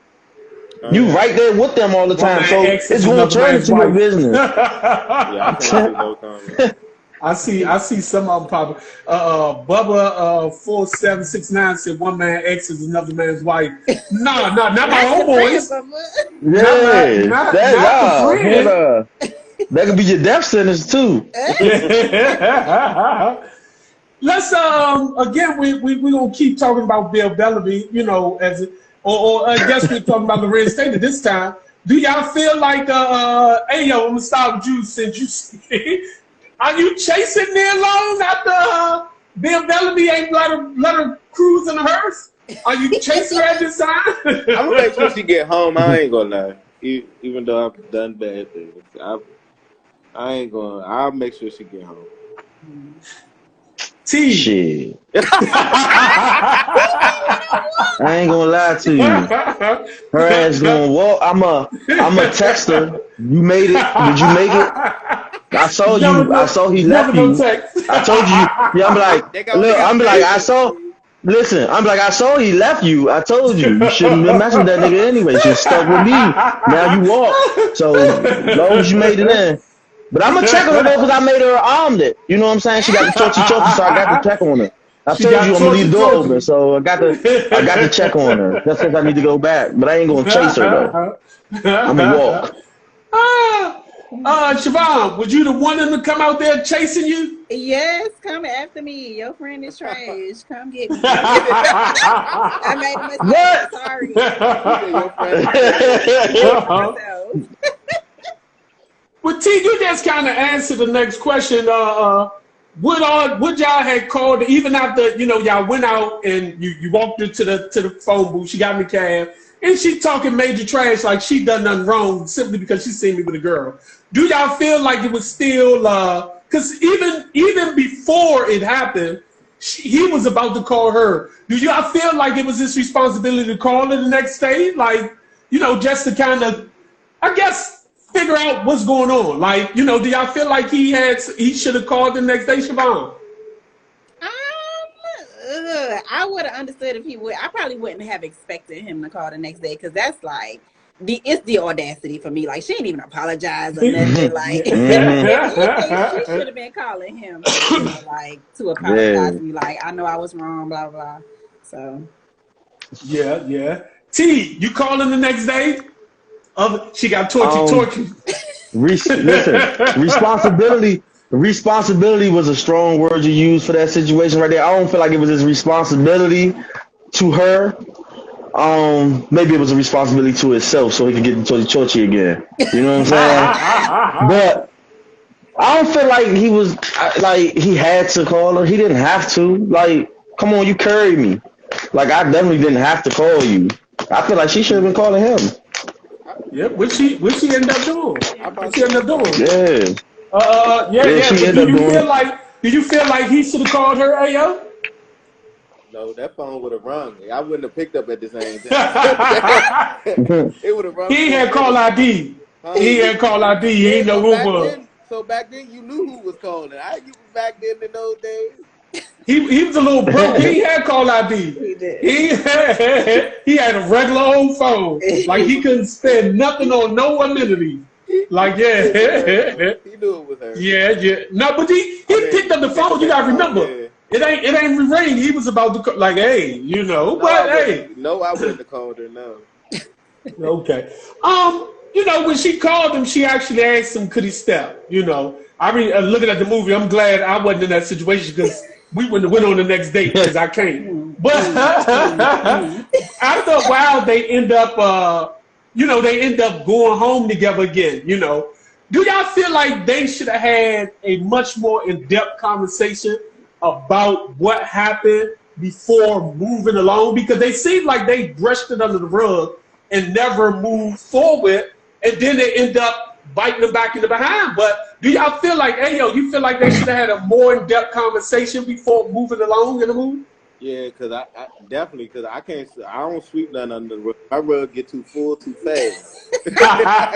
You right there with them all the time. So it's going to turn into your business. Yeah, I can't do no comment. I see some of them popping. Bubba 4769 said one man ex is another man's wife. Nah, not my homeboys. Yeah, not the friend. That could be your death sentence too. Let's again we gonna keep talking about Bill Bellamy, or I guess we're talking about the reinstatement this time. Do y'all feel like hey yo, I'm gonna start with you since you are you chasing Neil Long after Bill Bellamy ain't let her cruise in a hearse? Are you chasing her at this time? I'm gonna make sure she get home. I ain't gonna lie. Even though I've done bad things, I ain't gonna. I'll make sure she get home. T. Shit. I ain't gonna lie to you. Her ass gonna walk. I'm a text her. You made it. Did you make it? I saw you. I saw he left you. I told you. Yeah, I'm like, look, I saw. Listen, I'm like, I saw he left you. I told you. You shouldn't have messing with that nigga anyway. She stuck with me. Now you walk. So, as long as you made it in. But I'm going to check on her, though, because I made her an omelet. You know what I'm saying? She got the torchy, so I got to check on her. I told you I'm going to leave the door open, so I got to check on her. That's because I need to go back. But I ain't going to chase her, though. I'm going to walk. Siobhan, was you the one to come out there chasing you? Yes, come after me. Your friend is trash. Come get me. I made a mistake. What? Sorry. Well, T, you just kind of answered the next question. Would y'all had called even after y'all went out and you walked into the phone booth? She got in the cab and she talking major trash like she done nothing wrong simply because she seen me with a girl. Do y'all feel like it was still, because even before it happened, he was about to call her. Do y'all feel like it was his responsibility to call her the next day? Like, you know, just to kind of, I guess, figure out what's going on. Like, you know, do y'all feel like he should have called the next day, Siobhan? I would have understood if he would. I probably wouldn't have expected him to call the next day because that's like it's the audacity for me. Like she ain't even apologize or nothing. Like she should have been calling him, you know, like to apologize and be like, I know I was wrong, blah blah. So yeah. T, you calling the next day? She got tortured. Listen, responsibility was a strong word you used for that situation right there. I don't feel like it was his responsibility to her. Maybe it was a responsibility to himself so he could get into the church again. You know what I'm saying? But I don't feel like he was like he had to call her. He didn't have to. Like, come on, you carried me. Like I definitely didn't have to call you. I feel like she should have been calling him. Yeah, what she end up doing? What she end up doing? Yeah. Yeah. Did you feel like he should have called her, Ayo? No, that phone would have rung. I wouldn't have picked up at the same time. It would have rung. He had call ID. He had call ID. He ain't know who was. So back then you knew who was calling. I knew back then in those days. He was a little broke. He had call ID. he did. He had a regular old phone. Like he couldn't spend nothing on no amenities. Like He knew it was her. Yeah. No, but he picked up the phone. You gotta remember, it ain't ring. He was about to like, hey, you know. But hey, no, I wouldn't have called her. No. Okay. You know, when she called him, she actually asked him, could he step? You know, I mean, looking at the movie, I'm glad I wasn't in that situation because we wouldn't have went on the next date because I can't. But after a while, they end up going home together again. You know, do y'all feel like they should have had a much more in-depth conversation about what happened before moving along? Because they seem like they brushed it under the rug and never moved forward, and then they end up biting them back in the behind. But do y'all feel like, you feel like they should have had a more in-depth conversation before moving along in the movie? Yeah, because I definitely, because I don't sweep nothing under the rug. My rug get too full too fast. I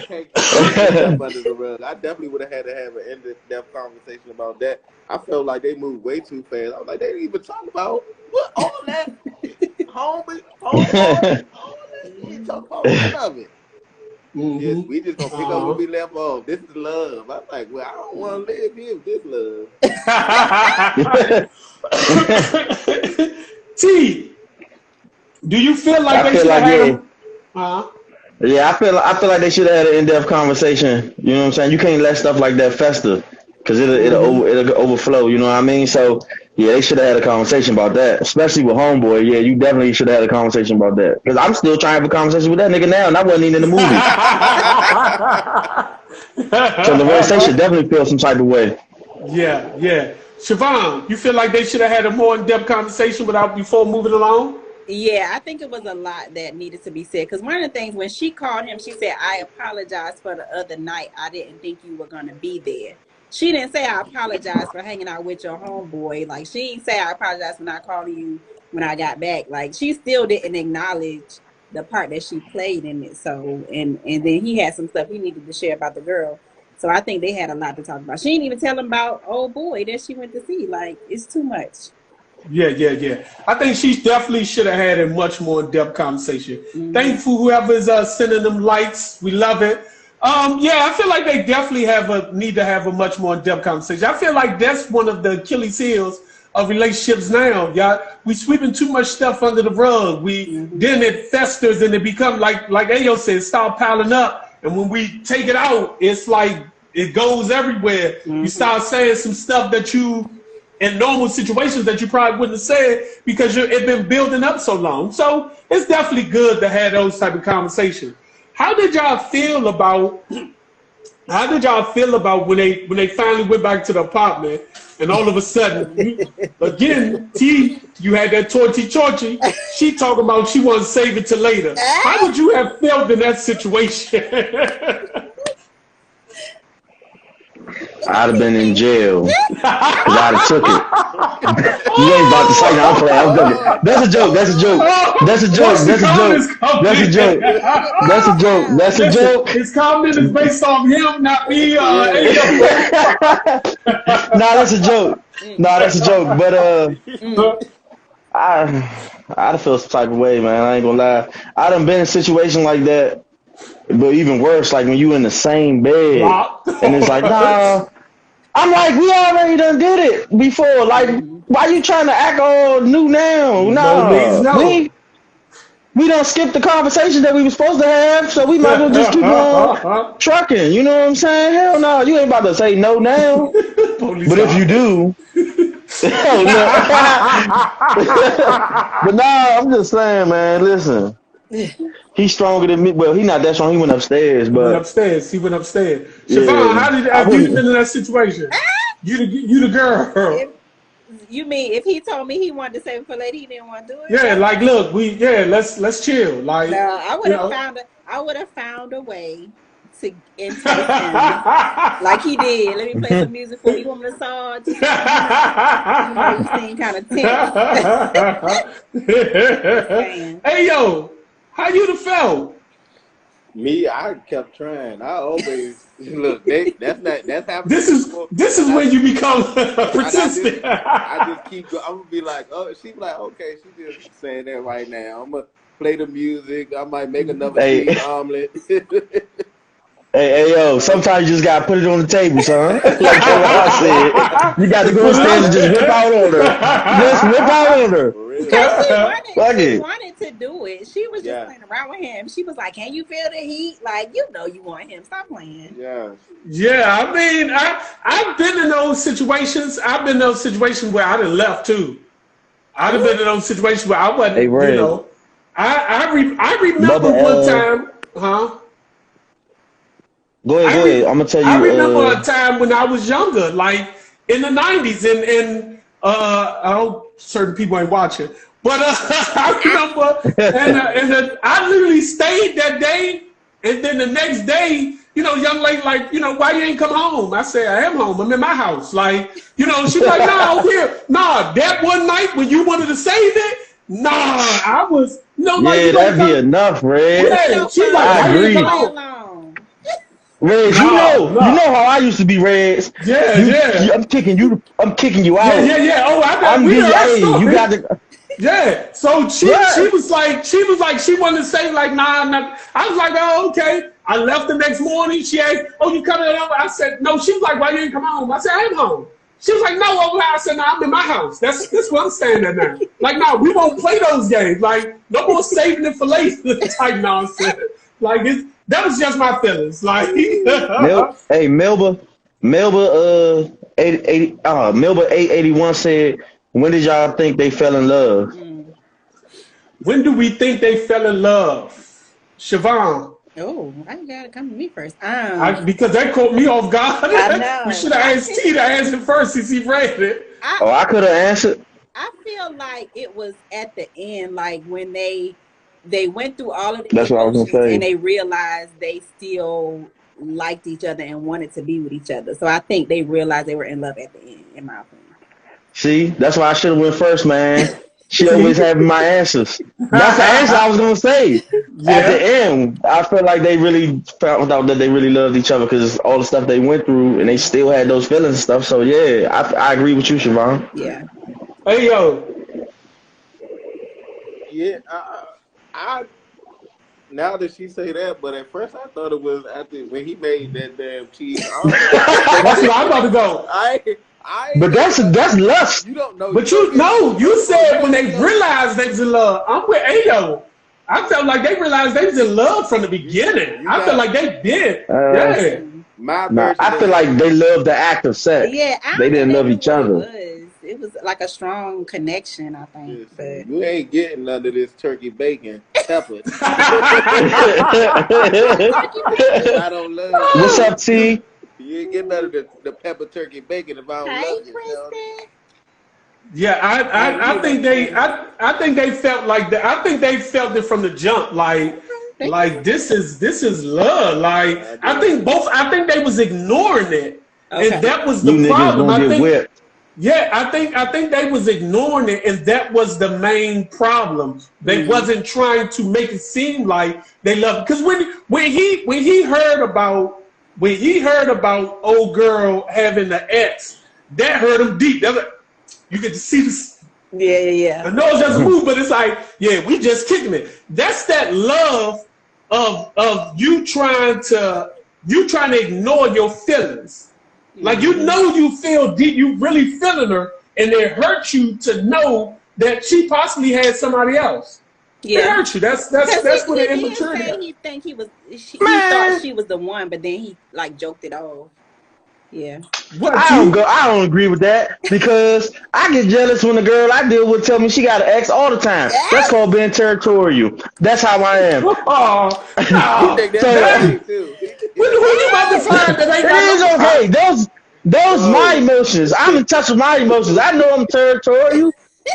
can't keep stuff under the rug. I definitely would have had to have an in-depth conversation about that. I felt like they moved way too fast. I was like, they didn't even talk about what all that. Homeboys, all that. We didn't talk about none of it. Yes, we just gonna pick up where we left off. This is love. I'm like, well, I don't want to live here with this love. T, do you feel like they should have had him? Yeah, I feel like they should have had an in-depth conversation. You know what I'm saying? You can't let stuff like that fester because it'll overflow. You know what I mean? So yeah, they should have had a conversation about that, especially with Homeboy. Yeah, you definitely should have had a conversation about that because I'm still trying to have a conversation with that nigga now, and I wasn't even in the movie. So the rest, they should definitely feel some type of way. Yeah. Siobhan, you feel like they should have had a more in-depth conversation before moving along? Yeah, I think it was a lot that needed to be said. Because one of the things, when she called him, she said, I apologize for the other night. I didn't think you were going to be there. She didn't say, I apologize for hanging out with your homeboy. Like, she didn't say, I apologize for not calling you when I got back. Like, she still didn't acknowledge the part that she played in it. So, and then he had some stuff he needed to share about the girl. So I think they had a lot to talk about. She didn't even tell him about old boy that she went to see. Like, it's too much. Yeah. I think she definitely should have had a much more in-depth conversation. Mm-hmm. Thankful whoever's sending them likes. We love it. I feel like they definitely need to have a much more in-depth conversation. I feel like that's one of the Achilles heels of relationships now. Y'all, we sweeping too much stuff under the rug. Then it festers and it become like Ayo said, start piling up. And when we take it out, it's like it goes everywhere. Mm-hmm. You start saying some stuff that you, in normal situations, that you probably wouldn't have said because it's been building up so long. So it's definitely good to have those type of conversations. How did y'all feel about How did y'all feel about when they finally went back to the apartment and all of a sudden, you had that torchy. She talking about she wants to save it till later. How would you have felt in that situation? I'd have been in jail because I'd have took it. You ain't about to say no, I'm playing. I'm joking. That's a joke. That's a joke. That's a joke. That's a joke. That's a joke. That's a joke. That's a joke. His comment is based off him, not me. Nah, that's a joke. Nah, that's a joke. But I'd have felt some type of way, man. I ain't gonna lie. I done been in a situation like that. But even worse, like when you in the same bed and it's like, nah. I'm like, we already done did it before. Like, why you trying to act all new now? Nah. We done skipped the conversation that we were supposed to have, so we might as well just keep on trucking. You know what I'm saying? Hell no, you ain't about to say no now. But if you do, hell no. But nah, I'm just saying, man, listen. He's stronger than me. Well, he not that strong. He went upstairs. He went upstairs. Yeah. Siobhan, how have you been in that situation? You the girl. You mean if he told me he wanted to save it for later, he didn't want to do it? Yeah, like look, let's chill. Like, no, I would have found a way to entice him like he did. Let me play some music for you. Want me to massage? You seem kind of tense. Hey yo, how you done felt? Me, I kept trying. I always look. That's happening. This is when you become persistent. I just keep going. I'm gonna be like, oh, she's like, okay, she just saying that right now. I'm gonna play the music. I might make another cheese omelet. Hey, yo, sometimes you just gotta put it on the table, son. Like I said, you got to go upstairs and just whip out on her. Just whip out on her. She wanted to do it. She was just playing around with him. She was like, "Can you feel the heat? Like, you know you want him. Stop playing." Yeah. Yeah, I mean, I've been in those situations. I've been in those situations where I done left too. I've been in those situations where I wasn't, you know. I remember one time, Go ahead. I'm gonna tell you. I remember a time when I was younger, like in the '90s, and I hope certain people ain't watching, but I remember, and I literally stayed that day, and then the next day, you know, young lady like, you know, why you ain't come home? I said, I am home. I'm in my house. Like, you know, she's like, that one night when you wanted to save it, I was that'd be enough, Red. Yeah, she's like, I agree. Reg, you know how I used to be, Reg. I'm kicking you out. Yeah. Oh, you got to. Yeah. So she was like, she wanted to say like, nah. I was like, oh, okay. I left the next morning. She asked, oh, you coming over? I said, no. She was like, why you ain't come home? I said, I'm home. She was like, no, over there. I said, no, I'm in my house. That's where I'm staying at now. Like, no, we won't play those games. Like, no more saving it for later type nonsense. Like, that was just my feelings. Like, hey, Melba 881 said, when did y'all think they fell in love? When do we think they fell in love? Siobhan. Oh, I gotta come to me first. Because that caught me off guard. I know. We should have asked T to answer first since he read it. I could have answered. I feel like it was at the end, like when they went through all of the That's what I was gonna say. And they realized they still liked each other and wanted to be with each other. So I think they realized they were in love at the end, in my opinion. See, that's why I should have went first, man. She always having my answers. That's the answer I was gonna say. Yeah. At the end, I felt like they really found out that they really loved each other because all the stuff they went through, and they still had those feelings and stuff. So yeah, I agree with you, Siobhan. Yeah. Hey yo. Yeah, I now that she say that, but at first I thought it was after when he made that damn cheese. That's where I'm about to go. But that's lust. You don't know. But you said when they realized they was in love. I'm with Ayo. I felt like they realized they was in love from the beginning. I felt like they did. I feel like they loved the act of sex. Yeah, they didn't love each other. It was like a strong connection, I think. But you ain't getting none of this turkey bacon. pepper. I don't love it. What's up, T? You ain't getting none of the pepper turkey bacon if I don't Hey, love it. Kristen. Yeah, I think they felt like that. I think they felt it from the jump, like this is love. Like I think they was ignoring it, and that was the You niggas problem. gonna get whipped. Yeah, I think they was ignoring it, and that was the main problem. They wasn't trying to make it seem like they loved. Because when he heard about old girl having the ex, that hurt him deep. That was, you get to see this. Yeah. I know it's just a move, but it's like, yeah, we just kicking it. That's that love of you trying to ignore your feelings. Like, you know, you feel deep, you really feeling her, and it hurts you to know that she possibly had somebody else. Yeah. It hurts you. That's what the immaturity is. He thought she was the one, but then he like joked it off. Yeah. I don't agree with that because I get jealous when the girl I deal with tell me she got an ex all the time. That's called being territorial. That's how I am. Oh, no. Think that's right, too. When you about to find that ain't It is okay. Those my emotions. I'm in touch with my emotions. I know I'm territorial.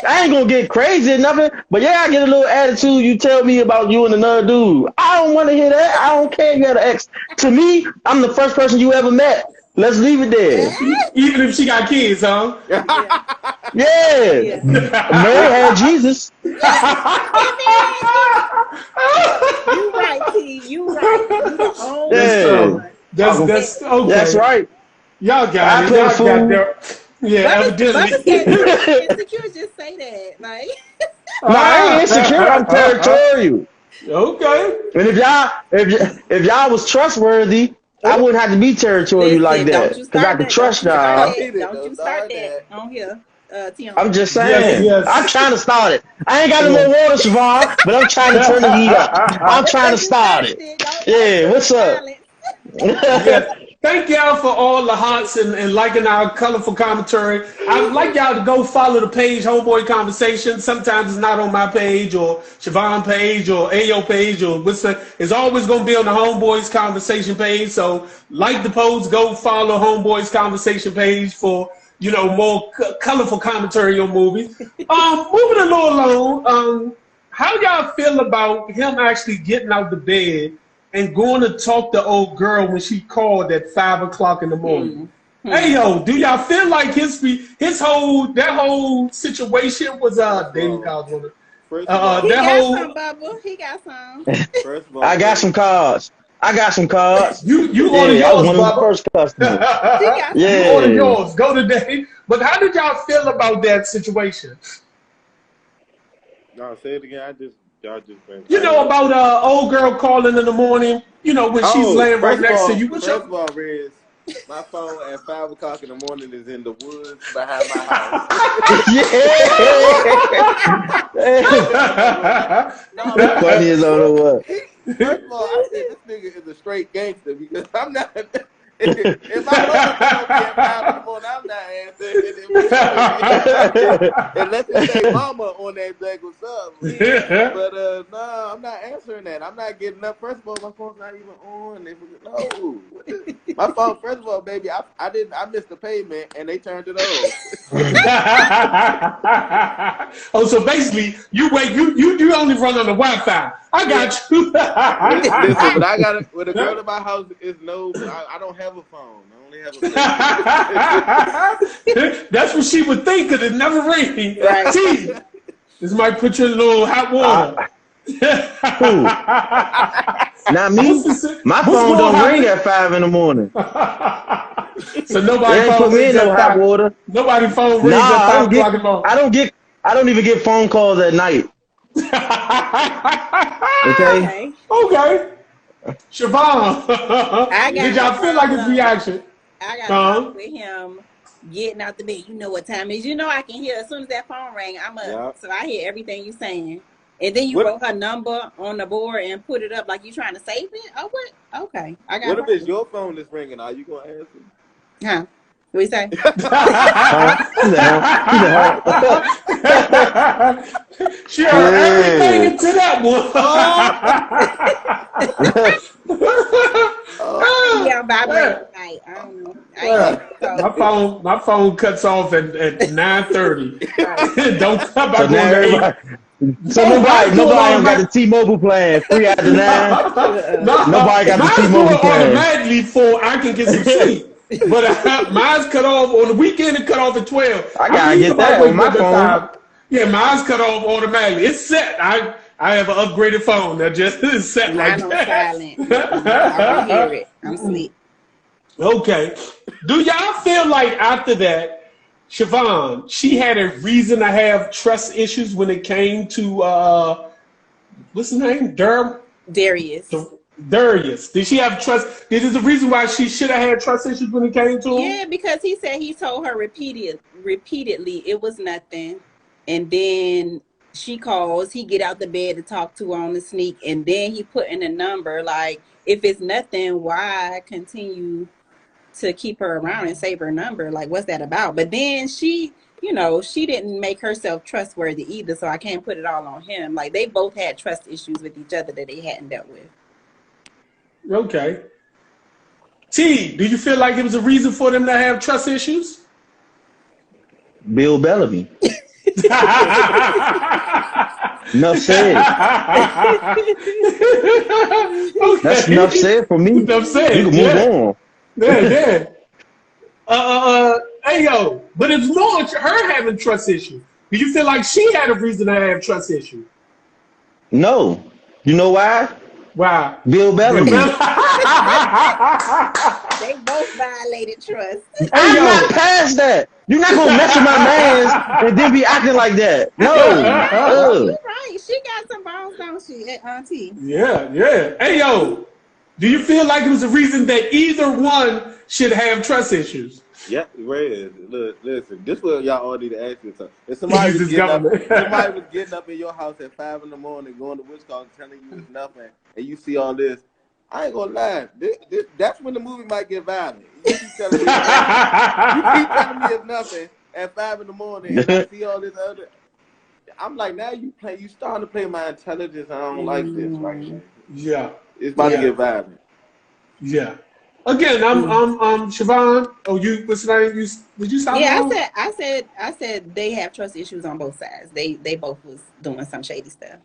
I ain't gonna get crazy or nothing, but yeah, I get a little attitude. You tell me about you and another dude. I don't want to hear that. I don't care if you got an ex. To me, I'm the first person you ever met. Let's leave it there. Even if she got kids, huh? Yeah. Mary had Jesus. You right, T. You right. Yeah. That's okay. That's right. Y'all got it. Y'all got there. Yeah, evidently. Insecure just say that. Like, No, I ain't insecure. I'm territorial. Okay. And if y'all was trustworthy, I wouldn't have to be territorial like that. Because I can trust y'all. Don't you start that on here. I'm just saying. Yes. I'm trying to start it. I ain't got no more water, Siobhan, but I'm trying to turn the heat up. I'm trying to start it. Yeah, what's up? Yes. Thank y'all for all the hearts and liking our colorful commentary. I'd like y'all to go follow the page, Homeboy Conversation. Sometimes it's not on my page or Siobhan page or Ayo page or it's always going to be on the Homeboys Conversation page. So like the post, go follow Homeboys Conversation page for, you know, more colorful commentary on movies. Moving a little along, how y'all feel about him actually getting out the bed and going to talk to old girl when she called at 5 o'clock in the morning? Hey yo, do y'all feel like his whole situation was David Cosby? He got some, Bubba. He got some. First of all, I got some cards. You order yours, I was one of the Bubba. first customers. You order yours. Go today. But how did y'all feel about that situation? No, say it again. Y'all just been. You know about old girl calling in the morning. You know when she's laying right next to you. First of all, Riz, my phone at 5 o'clock in the morning is in the woods behind my house. Yeah. Funny as all the what. First of all, I said this nigga is a straight gangster because I'm not. If my mother calls me at 5 in the morning, I'm not answering. Unless it say mama on that back, what's up? But no, I'm not answering that. I'm not getting up. First of all, my phone's not even on. No. My phone, first of all, baby, I missed the payment and they turned it on. Oh, so basically you only run on the Wi-Fi. I got you. Listen, but I got with a girl in my house is I don't have a phone. I only have a phone. That's what she would think, because it never rings. Right. See, this might put you in a little hot water. Not me. My phone don't ring at 5 in the morning. So nobody They ain't phone put me rings in at no 5. hot water. Nobody phone rings at 5 o'clock in the morning. I don't even get phone calls at night. Okay. Siobhan, did y'all feel like his reaction? I got to talk with him getting out the bed. You know what time it is. You know I can hear as soon as that phone rang, I'm up. Yep. So I hear everything you saying. And then you wrote her number on the board and put it up like you trying to save it? Oh, what? Okay. What if it's your phone that's ringing? Are you going to answer? Huh? What you say? She heard everything into that one. Yeah, vibrating tonight. I don't know. My phone cuts off at 9:30. Right. Don't come back So on now the 8. everybody, so nobody don't got the T-Mobile plan. Free after 9. Nobody got the Mine's T-Mobile doing plan. automatically for I can get some sleep. But mine's cut off on the weekend. It cut off at 12. I gotta get that on my phone. Yeah, mine's cut off automatically. It's set. I have an upgraded phone that just is set like Mine on that. silent. I don't hear it. I'm asleep. Okay. Do y'all feel like after that, Siobhan, she had a reason to have trust issues when it came to what's his name? Darius. Darius. Did she have trust? Is the reason why she should have had trust issues when it came to him? Yeah, because he said he told her repeatedly it was nothing. And then she calls, he get out the bed to talk to her on the sneak, and then he put in a number like, if it's nothing, why continue to keep her around and save her number? Like, what's that about? But then she didn't make herself trustworthy either, so I can't put it all on him. Like, they both had trust issues with each other that they hadn't dealt with. Okay. T, do you feel like it was a reason for them to have trust issues? Bill Bellamy. Enough said. Okay. That's enough said for me. Enough said. You can move on. Yeah. Hey yo, but it's more her having trust issues. Do you feel like she had a reason to have trust issues? No. You know why? Why? Bill Bellamy. They both violated trust. I'm not past that. You're not gonna mess with my mans and then be acting like that. No. You're right. She got some balls, don't she, Auntie? Yeah. Hey yo, do you feel like it was a reason that either one should have trust issues? Yeah, Red. Look, listen. This is what y'all all need to ask yourself. If somebody was getting up in your house at 5 a.m, going to Wisconsin, telling you it's nothing, and you see all this, I ain't gonna lie. That's when the movie might get violent. You keep telling me it's nothing at 5 a.m, and I see all this other. I'm like, now you starting to play my intelligence. I don't like this right now. Yeah. It's about to get violent. Yeah. Again, I'm Siobhan. Oh, what's the name? Did you stop? Yeah, I said they have trust issues on both sides. They both was doing some shady stuff.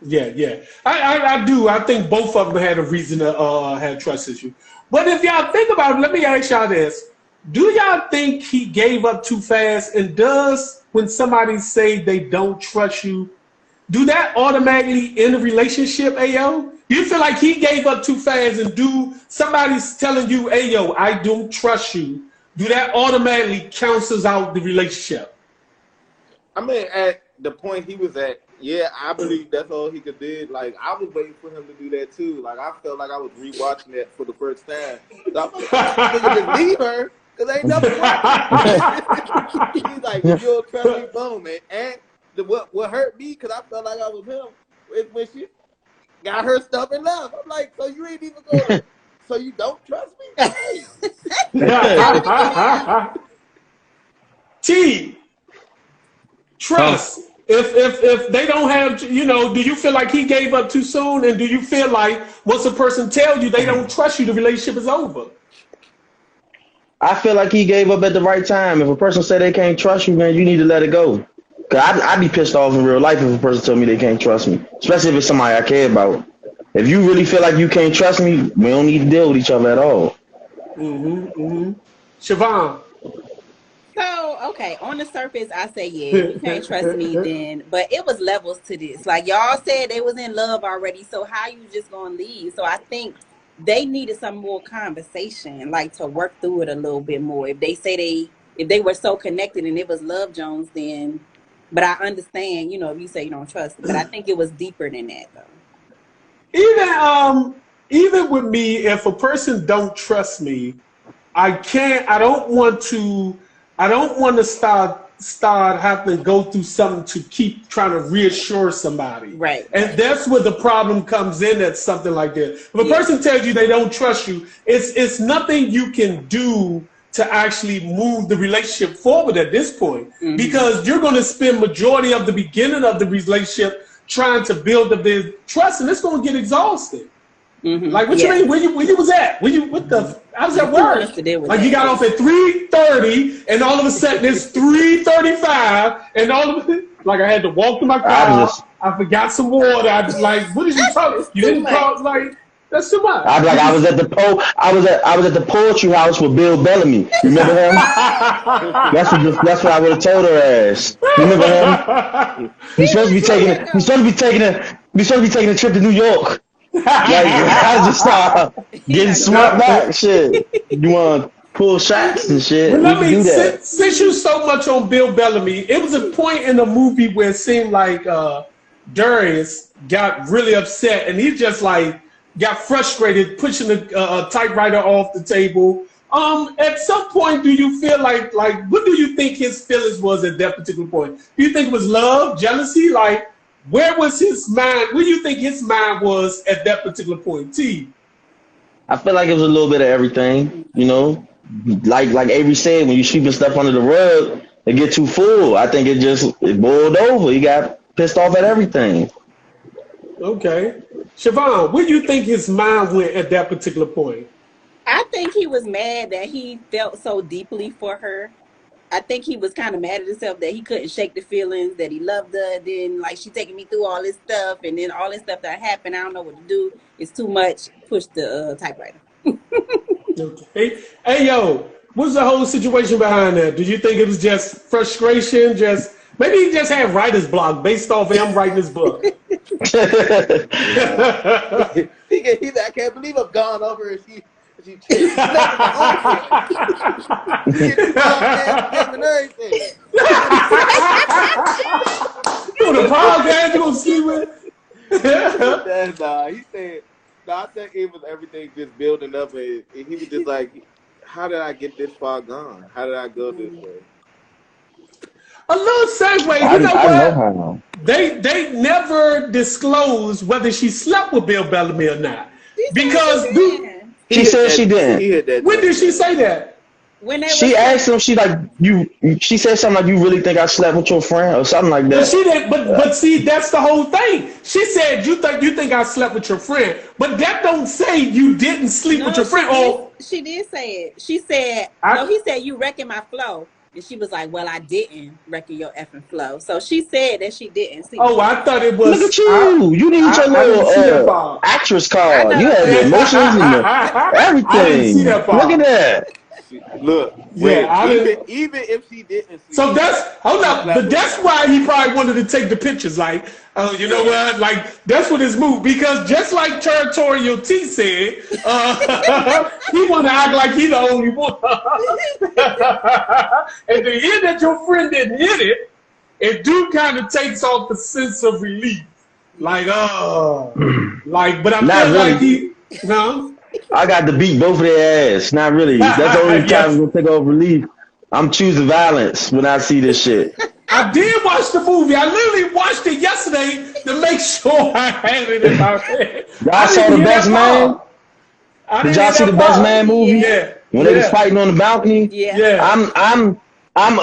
Yeah. I do. I think both of them had a reason to have trust issues. But if y'all think about it, let me ask y'all this. Do y'all think he gave up too fast? And does, when somebody say they don't trust you, do that automatically end a relationship, Ayo? You feel like he gave up too fast, and somebody's telling you, Ayo, I don't trust you, do that automatically cancels out the relationship? I mean, at the point he was at, yeah, I believe that's all he could do. Like, I was waiting for him to do that too. Like, I felt like I was rewatching that for the first time. So I'm like, just leave her, because ain't nothing wrong. He's like, if you don't trust me, boom, man. And what hurt me, because I felt like I was him, is when she got her stuff and left. I'm like, so you ain't even going, so you don't trust me? T, trust. If they don't have, do you feel like he gave up too soon? And do you feel like once a person tells you they don't trust you, the relationship is over? I feel like he gave up at the right time. If a person say they can't trust you, man, you need to let it go. Cause I'd be pissed off in real life if a person told me they can't trust me, especially if it's somebody I care about. If you really feel like you can't trust me, we don't need to deal with each other at all. Siobhan. So, okay, on the surface, I say, yeah, you can't trust me then. But it was levels to this. Like, y'all said they was in love already, so how you just gonna leave? So I think they needed some more conversation, like to work through it a little bit more. If they were so connected and it was Love Jones, then, but I understand, if you say you don't trust, but I think it was deeper than that, though. Even with me, if a person don't trust me, I don't want to start having to go through something to keep trying to reassure somebody. Right. And that's where the problem comes in at something like that. If a person tells you they don't trust you, it's nothing you can do to actually move the relationship forward at this point, Mm-hmm. because you're going to spend majority of the beginning of the relationship trying to build up the trust, and it's going to get exhausted. Mm-hmm. Like, what Yeah. you mean? Where you was at? What the? How does that Who wants work? to deal with Like, you that? got off at 3:30, and all of a sudden it's 3:35, and all of it, like, I had to walk to my car. I forgot some water. I was like, what did you talk? You didn't call, like, that's too much. I was at the poetry house with Bill Bellamy. Remember him? That's what I would have told her ass. Remember him? He's supposed to be taking a trip to New York. Like, I just start getting smart back. Shit, you want to pull shots and shit? Well, We can do that. since you so much on Bill Bellamy, it was a point in the movie where it seemed like Darius got really upset, and he just like got frustrated, pushing the typewriter off the table. At some point, do you feel like what do you think his feelings was at that particular point? Do you think it was love, jealousy? Like, where was his mind? Where do you think his mind was at that particular point? T. I feel like it was a little bit of everything, you know. Like Avery said, when you sweeping stuff under the rug, it get too full. I think it boiled over. He got pissed off at everything. Okay. Siobhan, where do you think his mind went at that particular point? I think he was mad that he felt so deeply for her. I think he was kind of mad at himself that he couldn't shake the feelings, that he loved her. Then, like, she taking me through all this stuff, and then all this stuff that happened, I don't know what to do. It's too much. Push the typewriter. Okay. Hey, yo, what's the whole situation behind that? Do you think it was just frustration? Maybe he just had writer's block based off of him writing his book. I can't believe I've gone over and she changed On the podcast, you gonna see with? He said, no, I think it was everything just building up, and he was just like, how did I get this far gone? How did I go this way? A little segue. You know what? They never disclosed whether she slept with Bill Bellamy or not. Because she said she didn't. When did she say that? She asked him. She said something like, "You really think I slept with your friend?" or something like that. But she didn't. But see, that's the whole thing. She said, "You think I slept with your friend?" But that don't say you didn't sleep with your friend. She did say it. She said, "No." He said, "You wrecking my flow." And she was like, "Well, I didn't wrecking your effing flow." So she said that she didn't sleep. Oh, I thought it was. Look at you. You need your little actress card. You had the emotions and everything. I didn't see that part. Look at that. Look, even if she didn't see so that's but that's why he probably wanted to take the pictures. Like, oh, you know what? Like, that's what his move, because just like Territorial T said, he want to act like he the only one. And to hear that your friend didn't hit it, it do kind of takes off the sense of relief. Like, but I feel like he, I got to beat both of their ass. Not really. That's the only time I'm gonna take off relief. I'm choosing violence when I see this shit. I did watch the movie. I literally watched it yesterday to make sure I had it in my head. Y'all saw The Best Man? Did y'all see The Best Man movie? Yeah. When they was fighting on the balcony? Yeah. I'm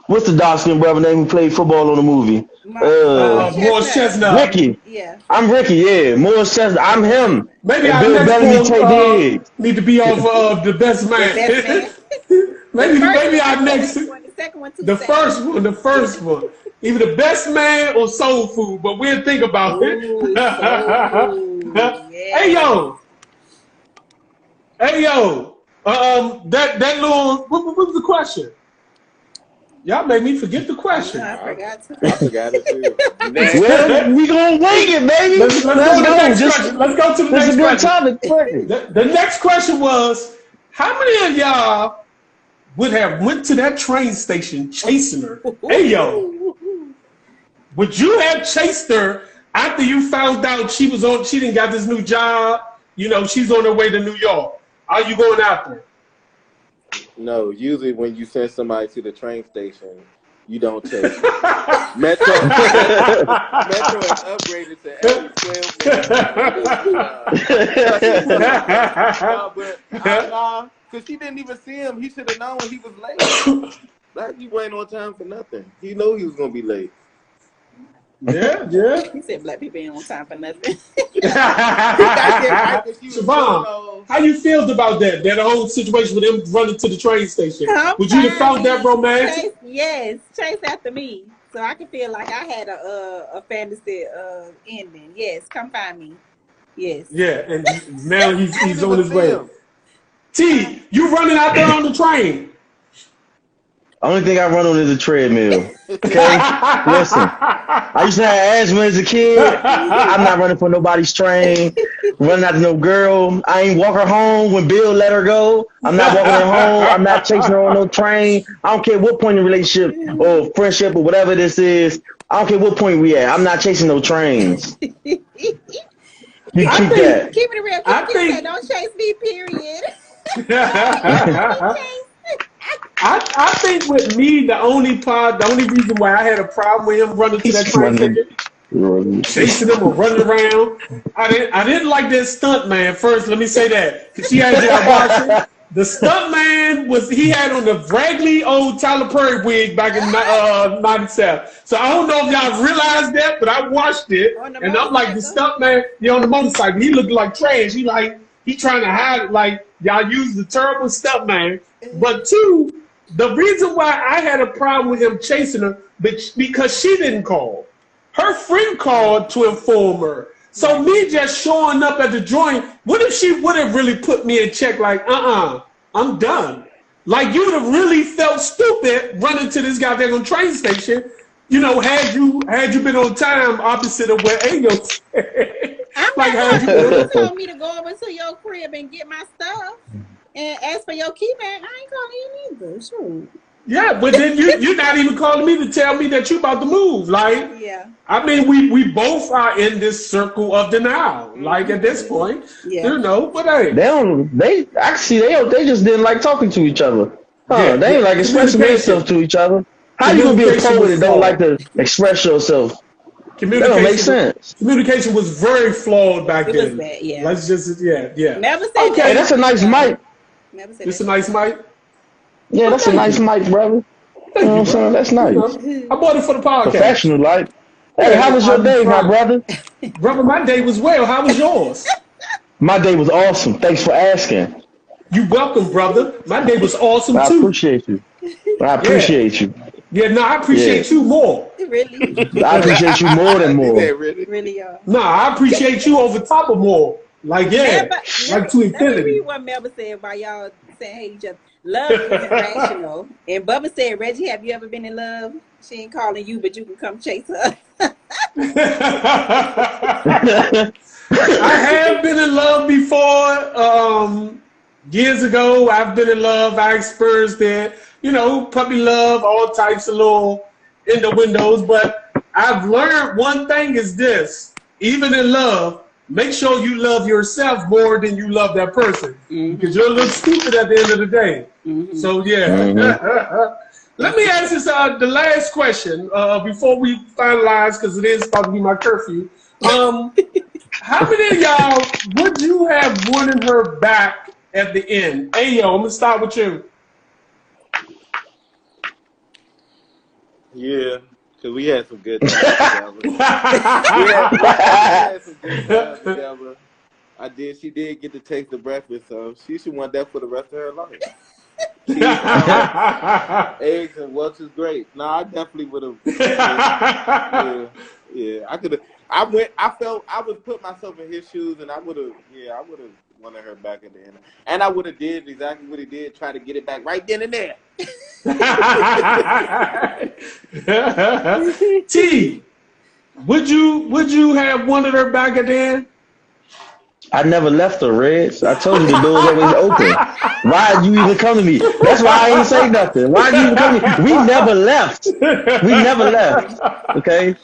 what's the dark skin brother name who played football on the movie? Morris Chestnut. Ricky. Yeah. I'm Ricky, yeah. Morris Chestnut. I'm him. Maybe and I Bill Bellamy take digs. need to be off of The Best Man. maybe our next. The first one. Either The Best Man or Soul Food, but we'll think about it. Hey yo. That little. What was the question? Y'all made me forget the question. I forgot it too. Well, we gonna wing it, baby. Let's go to the next question. The next question was, how many of y'all would have went to that train station chasing her? Hey yo, would you have chased her after you found out she didn't got this new job? You know, she's on her way to New York. Are you going after her? No, usually when you send somebody to the train station, you don't chase. Metro is upgraded to every 12 minutes. Cause she didn't even see him. He should have known he was late. Black people ain't on time for nothing. He know he was gonna be late. Yeah. He said black people ain't on time for nothing. Siobhan, how you feel about that whole situation with him running to the train station? Would you have found that romantic? Chase after me, so I can feel like I had a fantasy ending. Yes, come find me. Yes. Yeah, and now he's on his way. T, you running out there on the train? Only thing I run on is a treadmill. Okay? Listen, I used to have asthma as a kid. I'm not running for nobody's train. Running after no girl. I ain't walk her home when Bill let her go. I'm not walking her home. I'm not chasing her on no train. I don't care what point in the relationship or friendship or whatever this is. I don't care what point we at. I'm not chasing no trains. You keep that. Keep it real. Keep don't chase me, period. I think with me, the only reason why I had a problem with him running to that train station, chasing him or running around, I didn't like that stunt man. First, let me say that, because she had watching. The stunt man he had on the raggedy old Tyler Perry wig back in '97. So I don't know if y'all realized that, but I watched it, and I'm like, the stunt man, on the motorcycle, he looked like trash. He trying to hide it, like y'all used the terrible stunt man. But two, the reason why I had a problem with him chasing her, because she didn't call. Her friend called to inform her. So me just showing up at the joint, what if she would have really put me in check, like, I'm done. Like, you would have really felt stupid running to this goddamn train station, had you been on time opposite of where Ayo said. Like, you told me to go over to your crib and get my stuff. And as for your key bag, I ain't calling you neither. Sure. Yeah, but then you're not even calling me to tell me that you about to move. Like, yeah. I mean, we both are in this circle of denial. Like, at this point, but hey, they just didn't like talking to each other. Huh? They ain't like expressing themselves to each other. How you gonna be a poet and don't like to express yourself? That don't make sense. Communication was very flawed back then. It was bad, yeah. Let's just, Never said okay, that's a nice mic. It's a nice mic? Yeah, that's a nice mic, brother. You know what I'm saying? That's nice. I bought it for the podcast. Professional, like. Hey, how was your day, my brother? Brother, my day was well. How was yours? My day was awesome. Thanks for asking. You welcome, brother. My day was awesome, too. I appreciate you. you. Yeah, no, I appreciate you more. Really? I appreciate you more than more. Really, No, I appreciate you over top of more. Like, like to infinity. Let me read what Melba said while y'all saying, hey, each other. Love is irrational. And Bubba said, Reggie, have you ever been in love? She ain't calling you, but you can come chase her. I have been in love before. Years ago, I've been in love. I experienced it. Puppy love, all types of little innuendos. But I've learned one thing is this. Even in love, make sure you love yourself more than you love that person. Because you're a little stupid at the end of the day. So, let me ask this the last question before we finalize, because it is about to be my curfew. How many of y'all would you have wanted her back at the end? Hey, yo, I'm going to start with you. Yeah, because we had some good times together. we had some good times together. She did get to taste the breakfast, so she should want that for the rest of her life. Eggs and Welch's great. No, I definitely would have. I could have. I felt I would put myself in his shoes, and I would have wanted her back at the end, and I would have did exactly what he did, try to get it back right then and there. T, would you have wanted her back at the end? I never left her, Reg. I told you the door's always open. Why'd you even come to me? That's why I ain't say nothing. Why'd you even come to me? We never left. Okay?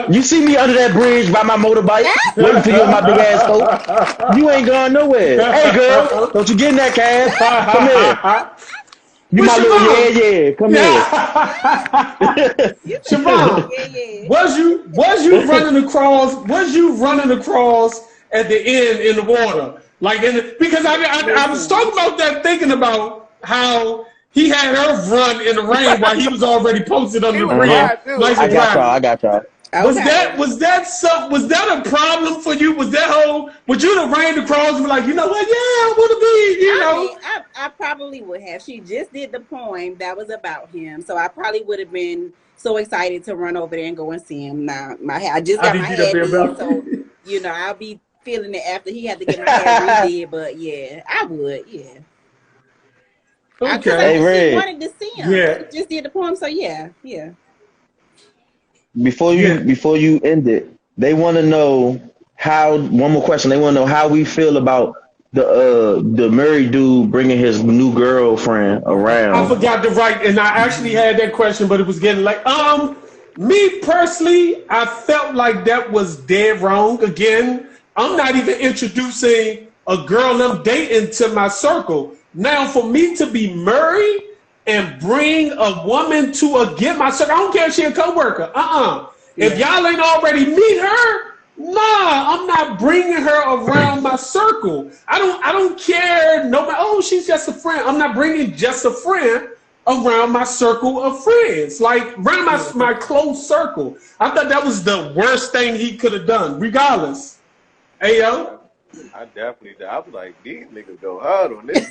You see me under that bridge by my motorbike, waiting for you in my big ass coat. You ain't going nowhere. Hey, girl, don't you get in that cab. Come here. You my little come here. Siobhan, was you running across at the end in the water? Like, because I was talking about that, thinking about how he had her run in the rain while he was already posted on the bridge. Nice I and got y'all. dry. I got y'all. Was Okay. that a problem for you? Was that whole? Would you have ran across and be like, you know what? Yeah, I want to be. You know. I mean, I probably would have. She just did the poem that was about him, so I probably would have been so excited to run over there and go and see him. Now, I just got my hair did, so you know I'll be feeling it after he had to get my hair redid. But yeah, I would. Yeah. Okay. Hey, She Red. wanted to see him. Yeah. She just did the poem, so yeah. Before you end it, they want to know how. One more question. They want to know how we feel about the married dude bringing his new girlfriend around. I forgot to write, and I actually had that question, but it was getting like, me personally, I felt like that was dead wrong. Again, I'm not even introducing a girl I'm dating to my circle. Now, for me to be married and bring a woman to get my circle, I don't care if she's a coworker. If y'all ain't already meet her, nah, I'm not bringing her around my circle. I don't care. Nobody. Oh, she's just a friend. I'm not bringing just a friend around my circle of friends, like around my close circle. I thought that was the worst thing he could have done, regardless. Ayo. I definitely did. I was like, these niggas go hard on this.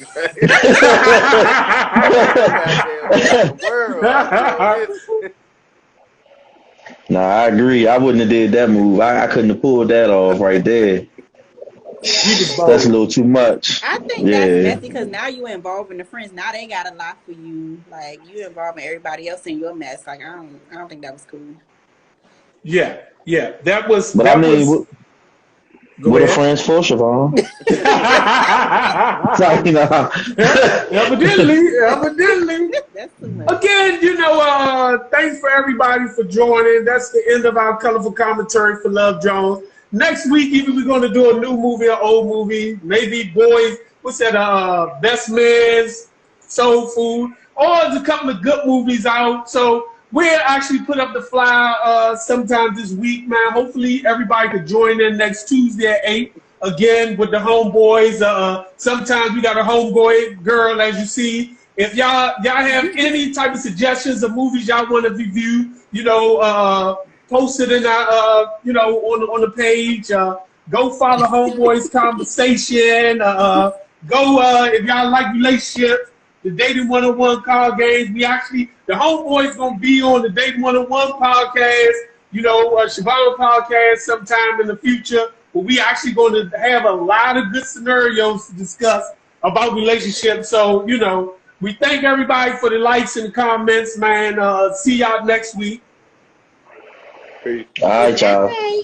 Nah, I agree. I wouldn't have did that move. I couldn't have pulled that off right there. That's a little too much. I think that's messy because now you involving the friends. Now they got a lot for you. Like you involving everybody else in your mess. Like I don't think that was cool. Yeah, that was. But that I mean, was, what are friends for, Siobhan? So, you know. Evidently. That's too much. Again, thanks for everybody for joining. That's the end of our colorful commentary for Love Jones. Next week, either we're going to do a new movie or old movie. Maybe Boys, what's that? Best Man's Soul Food. Or there's a couple of good movies out. So we'll actually put up the flyer sometime this week, man. Hopefully everybody could join in next Tuesday at 8. Again, with the Homeboys. Sometimes we got a homeboy girl, as you see. If y'all have any type of suggestions of movies y'all want to review, post it in our, on the page. Go follow Homeboys Conversation. Go if y'all like relationships, the Dating 101 card games. The Homeboys gonna be on the Dating 101 podcast. Siobhan podcast sometime in the future. But we actually going to have a lot of good scenarios to discuss about relationships. So we thank everybody for the likes and comments, man. See y'all next week. Peace. All right, y'all. Bye.